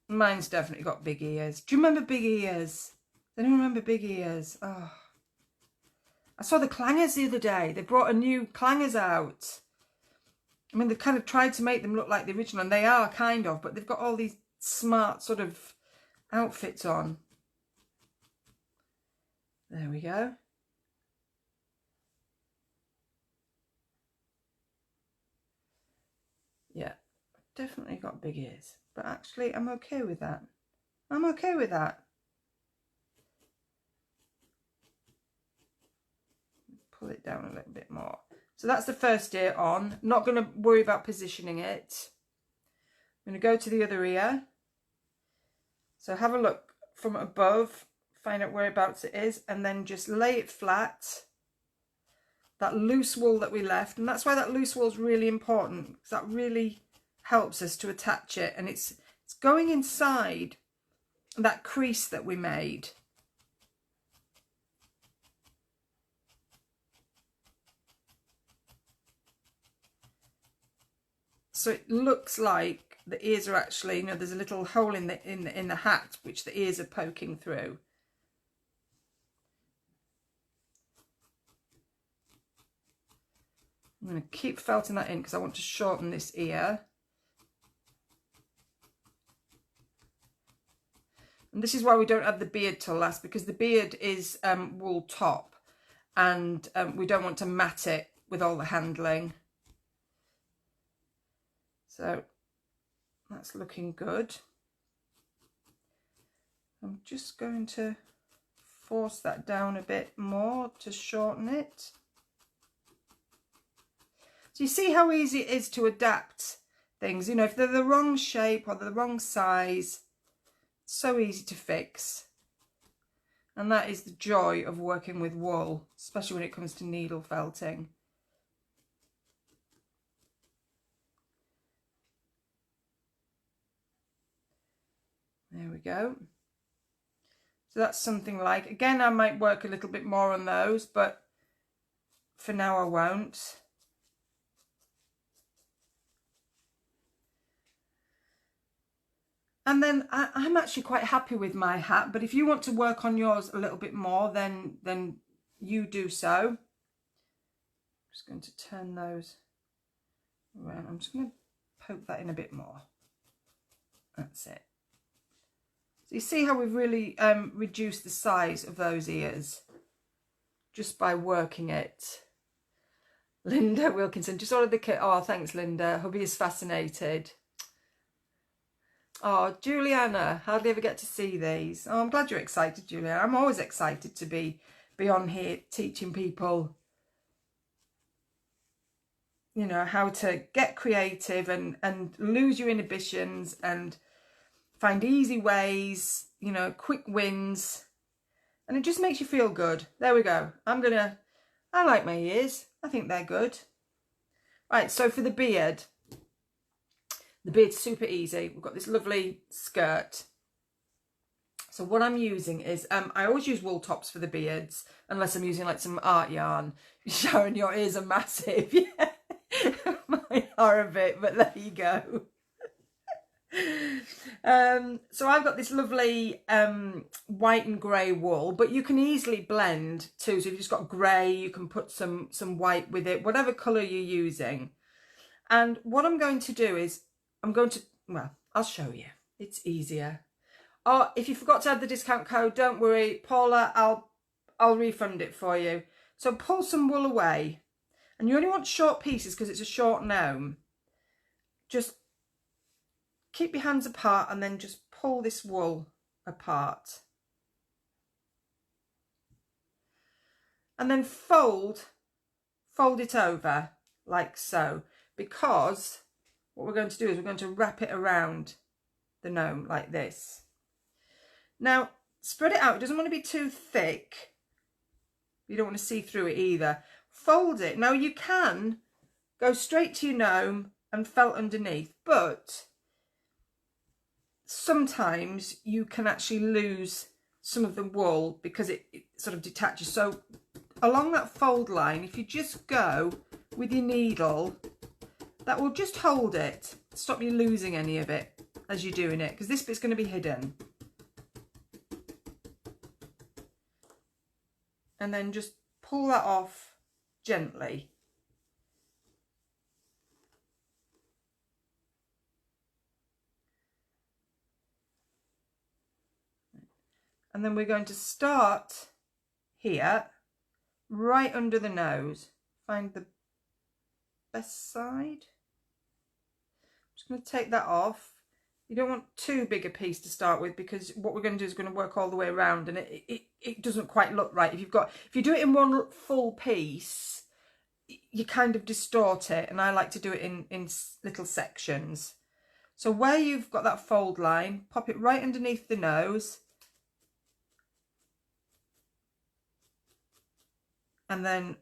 Mine's definitely got big ears. Do you remember big ears? I don't remember big ears. Oh, I saw the clangers the other day. They brought a new clangers out. I mean, they've kind of tried to make them look like the original, and they are kind of, but they've got all these smart sort of outfits on. There we go. Yeah, definitely got big ears, but actually I'm okay with that. I'm okay with that. Pull it down a little bit more. So that's the first ear on. Not going to worry about positioning it. I'm going to go to the other ear. So have a look from above. find out whereabouts it is, and then just lay it flat. That loose wool that we left, and that's why that loose wool is really important, because that really helps us to attach it, and it's going inside that crease that we made. So it looks like the ears are actually, you know, there's a little hole in the hat which the ears are poking through. I'm going to keep felting that in because I want to shorten this ear. And this is why we don't have the beard till last, because the beard is wool top, and we don't want to mat it with all the handling. So that's looking good. I'm just going to force that down a bit more to shorten it. So you see how easy it is to adapt things. You know, if they're the wrong shape or the wrong size, it's so easy to fix. And that is the joy of working with wool, especially when it comes to needle felting. There we go. So that's something like, again, I might work a little bit more on those, but for now I won't. And then I'm actually quite happy with my hat, but if you want to work on yours a little bit more, then you do so. I'm just going to turn those around. I'm just going to poke that in a bit more. That's it. So you see how we've really reduced the size of those ears just by working it. Linda Wilkinson, just ordered the kit. Oh, thanks, Linda. Hubby is fascinated. Oh, Juliana, hardly ever get to see these. Oh, I'm glad you're excited, Juliana. I'm always excited to be on here teaching people, you know, how to get creative and lose your inhibitions and find easy ways, you know, quick wins. And it just makes you feel good. There we go. I like my ears. I think they're good. Right, so for the beard's super easy. We've got this lovely skirt. So what I'm using is, I always use wool tops for the beards, unless I'm using like some art yarn. Sharon, your ears are massive. Yeah, mine are a bit, but there you go. So I've got this lovely white and grey wool, but you can easily blend too. So if you've just got grey, you can put some white with it, whatever colour you're using. And what I'm going to do is, well, I'll show you. It's easier. Oh, if you forgot to add the discount code, don't worry, Paula, I'll refund it for you. So pull some wool away, and you only want short pieces because it's a short gnome. Just keep your hands apart and then just pull this wool apart. And then fold it over like so, because what we're going to do is we're going to wrap it around the gnome like this. Now, spread it out. It doesn't want to be too thick. You don't want to see through it either. Fold it. Now, you can go straight to your gnome and felt underneath, but sometimes you can actually lose some of the wool because it sort of detaches. So along that fold line, if you just go with your needle, that will just hold it, stop you losing any of it as you're doing it, because this bit's going to be hidden. And then just pull that off gently. And then we're going to start here, right under the nose. Find the best side. I'm just going to take that off. You don't want too big a piece to start with, because what we're going to do is going to work all the way around, and it doesn't quite look right. If you do it in one full piece, you kind of distort it, and I like to do it in little sections. So where you've got that fold line, pop it right underneath the nose, and then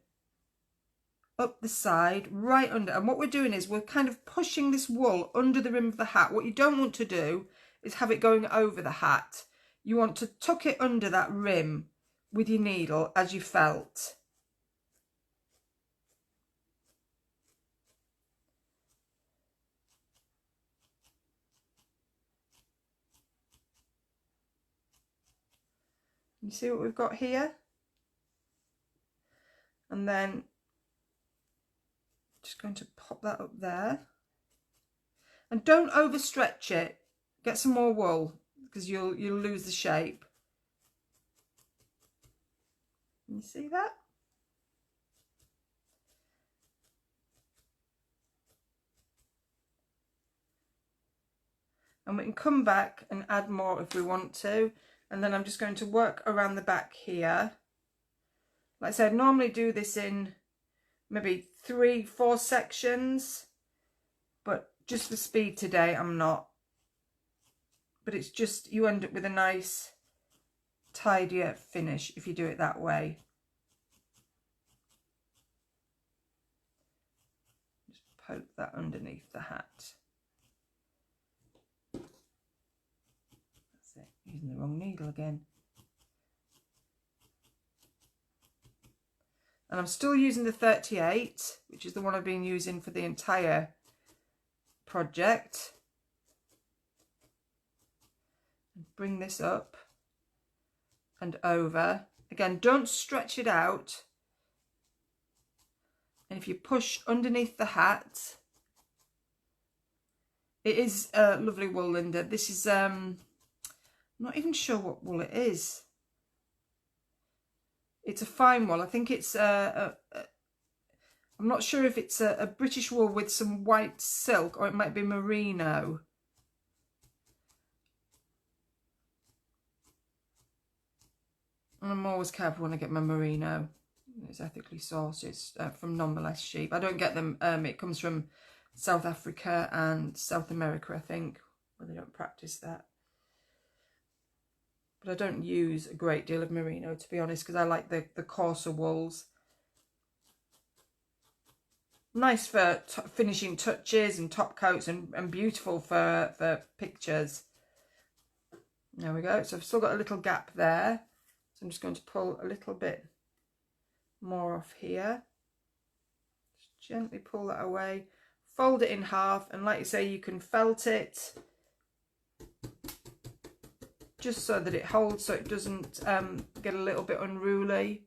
up the side, right under. And what we're doing is we're kind of pushing this wool under the rim of the hat. What you don't want to do is have it going over the hat. You want to tuck it under that rim with your needle as you felt. You see what we've got here? And then just going to pop that up there. And don't overstretch it. Get some more wool because you'll lose the shape. You see that? And we can come back and add more if we want to. And then I'm just going to work around the back here. Like I said, normally do this in maybe 3-4 sections, but just for speed today, I'm not. But it's just, you end up with a nice, tidier finish if you do it that way. Just poke that underneath the hat. That's it, using the wrong needle again. And I'm still using the 38, which is the one I've been using for the entire project. Bring this up and over. Again, don't stretch it out. And if you push underneath the hat, it is lovely wool, Linda. This is, I'm not even sure what wool it is. It's a fine wool. I think it's I'm not sure if it's a British wool with some white silk, or it might be merino. And I'm always careful when I get my merino. It's ethically sourced. It's from non-molest sheep. I don't get them. It comes from South Africa and South America, I think, where they don't practice that. But I don't use a great deal of merino, to be honest, because I like the coarser wools. Nice for finishing touches and top coats, and beautiful for pictures. There we go. So I've still got a little gap there. So I'm just going to pull a little bit more off here. Just gently pull that away. Fold it in half, and like you say, you can felt it. Just so that it holds, so it doesn't get a little bit unruly.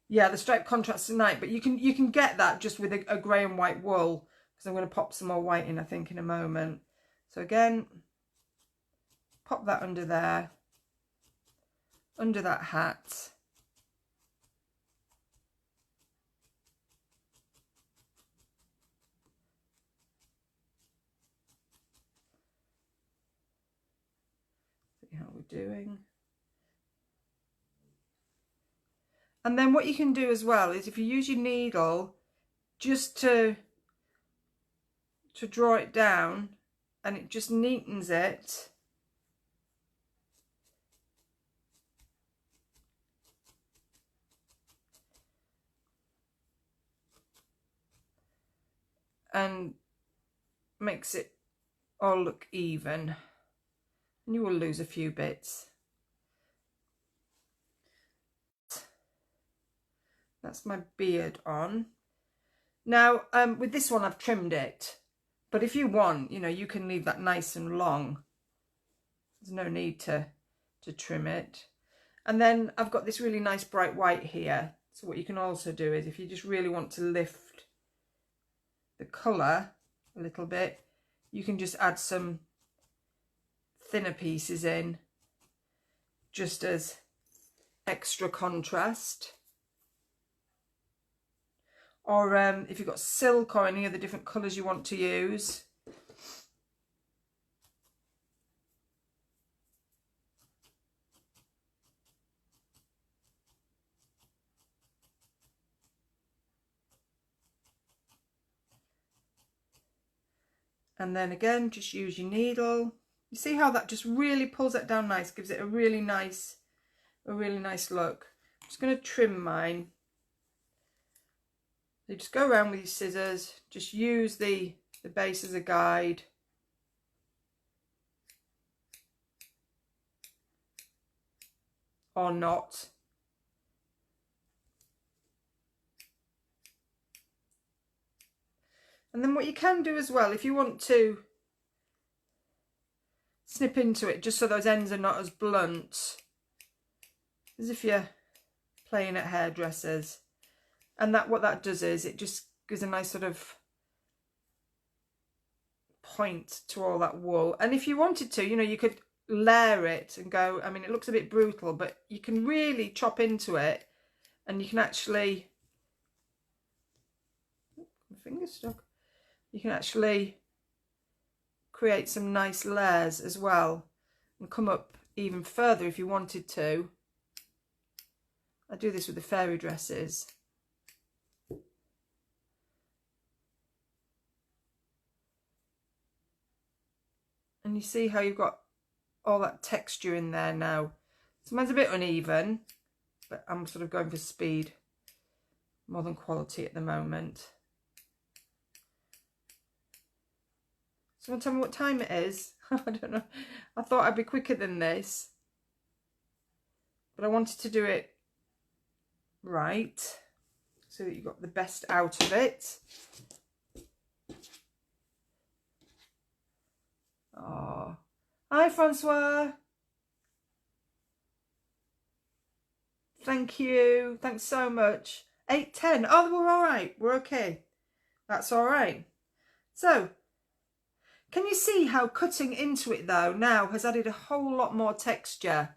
Yeah, the stripe contrasts tonight, but you can get that just with a grey and white wool, because I'm going to pop some more white in, I think, in a moment. So again, pop that under there, under that hat. How we're doing. And then what you can do as well is, if you use your needle just to draw it down, and it just neatens it. And makes it all look even. And you will lose a few bits. That's my beard on. Now, with this one, I've trimmed it. But if you want, you know, you can leave that nice and long. There's no need to trim it. And then I've got this really nice bright white here. So what you can also do is, if you just really want to lift the colour a little bit, you can just add some thinner pieces in, just as extra contrast. Or if you've got silk or any other different colours you want to use. And then again, just use your needle. You see how that just really pulls it down nice, gives it a really nice look. just going to trim mine. You just go around with your scissors, just use the base as a guide. Or not. And then what you can do as well, if you want to snip into it just so those ends are not as blunt, as if you're playing at hairdressers. And what that does is it just gives a nice sort of point to all that wool. And if you wanted to, you know, you could layer it and go, I mean, it looks a bit brutal, but you can really chop into it and you can actually, my finger's stuck, you can actually create some nice layers as well and come up even further if you wanted to. I do this with the fairy dresses. And you see how you've got all that texture in there now. So mine's a bit uneven, but I'm sort of going for speed more than quality at the moment. Someone tell me what time it is. I don't know. I thought I'd be quicker than this, but I wanted to do it right so that you got the best out of it. Oh, hi Francois. Thank you. Thanks so much. 8:10. Oh, we're all right. We're okay. That's all right. So, can you see how cutting into it though now has added a whole lot more texture?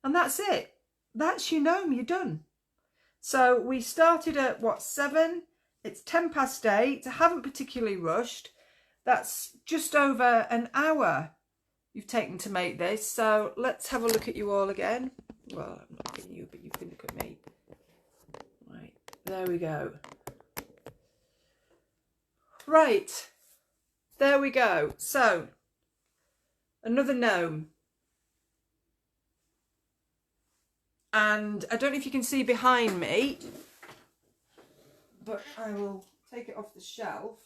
And that's it. That's your gnome. You're done. So we started at what, 7? It's 8:10. I haven't particularly rushed. That's just over an hour you've taken to make this. So let's have a look at you all again. Well, I'm not looking at you, but you can look at me. Right, there we go. Right, there we go. So another gnome. And I don't know if you can see behind me, but I will take it off the shelf.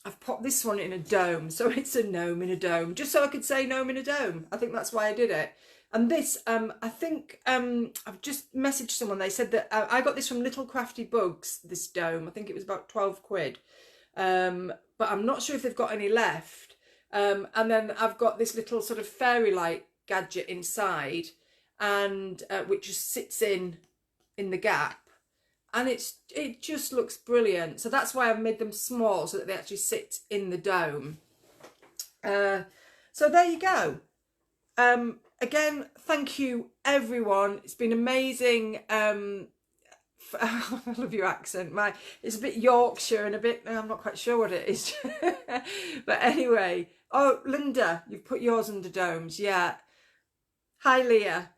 I've popped this one in a dome, so it's a gnome in a dome, just so I could say gnome in a dome. I think that's why I did it. And this, I think, I've just messaged someone. They said that I got this from Little Crafty Bugs, this dome. I think it was about 12 quid. But I'm not sure if they've got any left. And then I've got this little sort of fairy light gadget inside, and which just sits in the gap, and it just looks brilliant. So that's why I've made them small, so that they actually sit in the dome. So there you go. Again, thank you everyone. It's been amazing. I love your accent. It's a bit Yorkshire and a bit, I'm not quite sure what it is. But anyway, oh Linda, you've put yours under domes. Yeah. Hi Leah.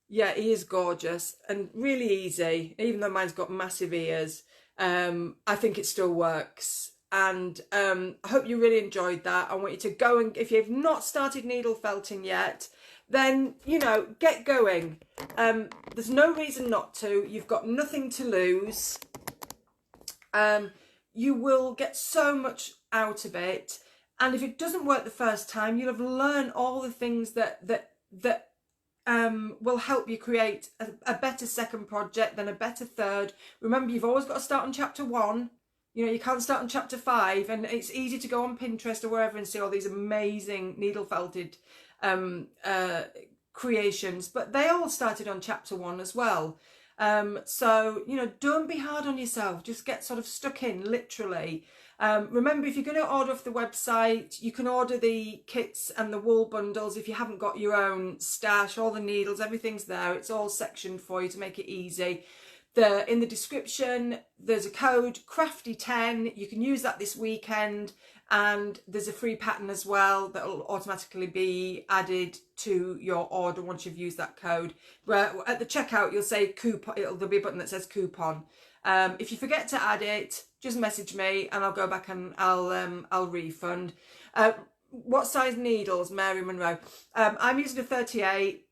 Yeah, he is gorgeous and really easy, even though mine's got massive ears. I think it still works, and I hope you really enjoyed that. I want you to go, and if you've not started needle felting yet, then, you know, get going. There's no reason not to. You've got nothing to lose. You will get so much out of it, and if it doesn't work the first time, you'll have learned all the things that will help you create a better second project, then a better third. Remember, you've always got to start on chapter 1. You know, you can't start on chapter 5, and it's easy to go on Pinterest or wherever and see all these amazing needle felted creations, but they all started on chapter 1 as well. So, you know, don't be hard on yourself. Just get sort of stuck in, literally. Remember, if you're going to order off the website, you can order the kits and the wool bundles if you haven't got your own stash. All the needles, everything's there. It's all sectioned for you to make it easy. In the description, there's a code, Crafty10. You can use that this weekend, and there's a free pattern as well that will automatically be added to your order once you've used that code. Where at the checkout, you'll say coupon. There'll be a button that says coupon. If you forget to add it, just message me and I'll go back and I'll refund. What size needles, Mary Monroe? I'm using a 38,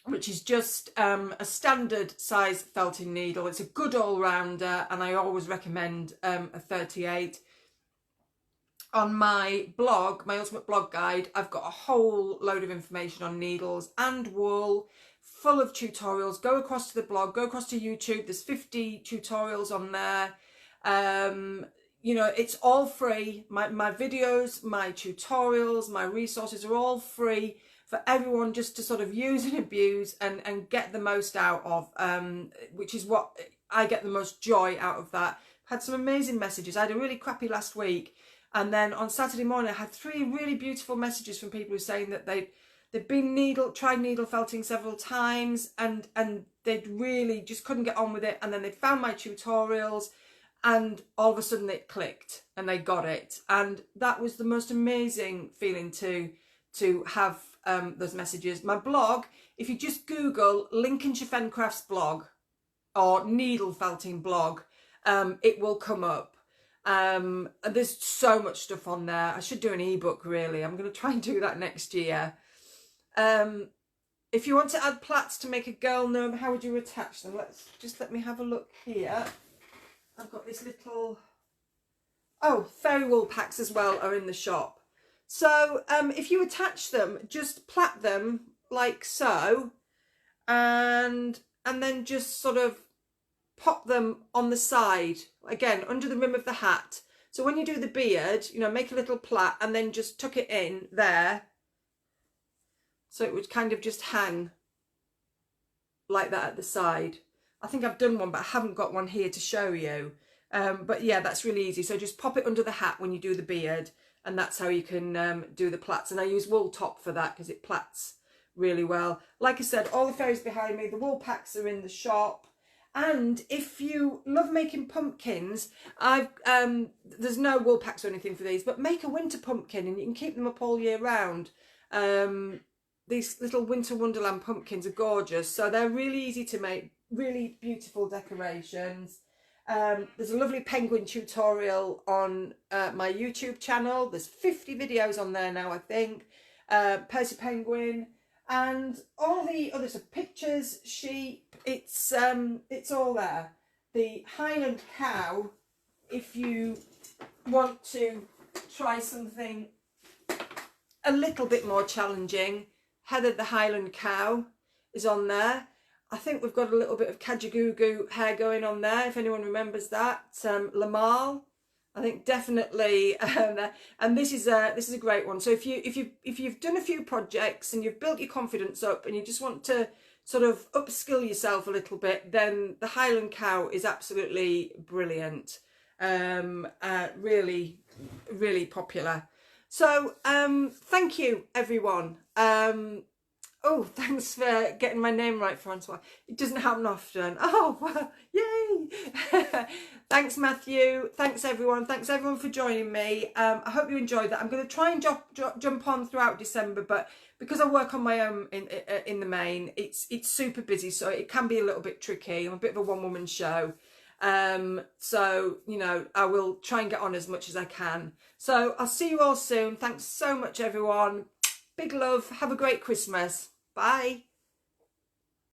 which is just a standard size felting needle. It's a good all-rounder, and I always recommend a 38. On my blog, my Ultimate Blog Guide, I've got a whole load of information on needles and wool, full of tutorials. Go across to the blog, go across to YouTube. There's 50 tutorials on there. You know, it's all free. My videos, my tutorials, my resources are all free for everyone just to sort of use and abuse and get the most out of, which is what I get the most joy out of that. Had some amazing messages. I had a really crappy last week. And then on Saturday morning, I had 3 really beautiful messages from people who were saying that they'd been tried needle felting several times and they'd really just couldn't get on with it. And then they'd found my tutorials and all of a sudden it clicked and they got it. And that was the most amazing feeling to have those messages. My blog, if you just Google Lincolnshire Fen Crafts blog or needle felting blog, it will come up. And there's so much stuff on there. I should do an ebook really. I'm going to try and do that next year. If you want to add plaits to make a girl gnome, how would you attach them? Let me have a look here. I've got this little, fairy wool packs as well are in the shop. So if you attach them, just plait them like so, and then just sort of pop them on the side, again, under the rim of the hat. So when you do the beard, you know, make a little plait and then just tuck it in there. So it would kind of just hang like that at the side. I think I've done one, but I haven't got one here to show you. But yeah, that's really easy. So just pop it under the hat when you do the beard, and that's how you can do the plaits. And I use wool top for that because it plaits really well. Like I said, all the fairies behind me, the wool packs are in the shop. And if you love making pumpkins, there's no wool packs or anything for these, but make a winter pumpkin and you can keep them up all year round. These little winter wonderland pumpkins are gorgeous, so they're really easy to make, really beautiful decorations. There's a lovely penguin tutorial on my YouTube channel. There's 50 videos on there now, I think. Percy Penguin. And all the others are pictures, sheep, it's all there. The Highland cow, if you want to try something a little bit more challenging, Heather the Highland cow is on there. I think we've got a little bit of Kajagoogoo hair going on there, if anyone remembers that. Lamal, I think definitely, and this is a great one. So if you've done a few projects and you've built your confidence up and you just want to sort of upskill yourself a little bit, then the Highland cow is absolutely brilliant. Really, really popular. So thank you everyone. Oh, thanks for getting my name right, Francois. It doesn't happen often. Oh, well, yay! Thanks, Matthew. Thanks, everyone. Thanks, everyone, for joining me. I hope you enjoyed that. I'm going to try and jump on throughout December, but because I work on my own in the main, it's super busy, so it can be a little bit tricky. I'm a bit of a one-woman show. So, you know, I will try and get on as much as I can. So I'll see you all soon. Thanks so much, everyone. Big love. Have a great Christmas. Bye.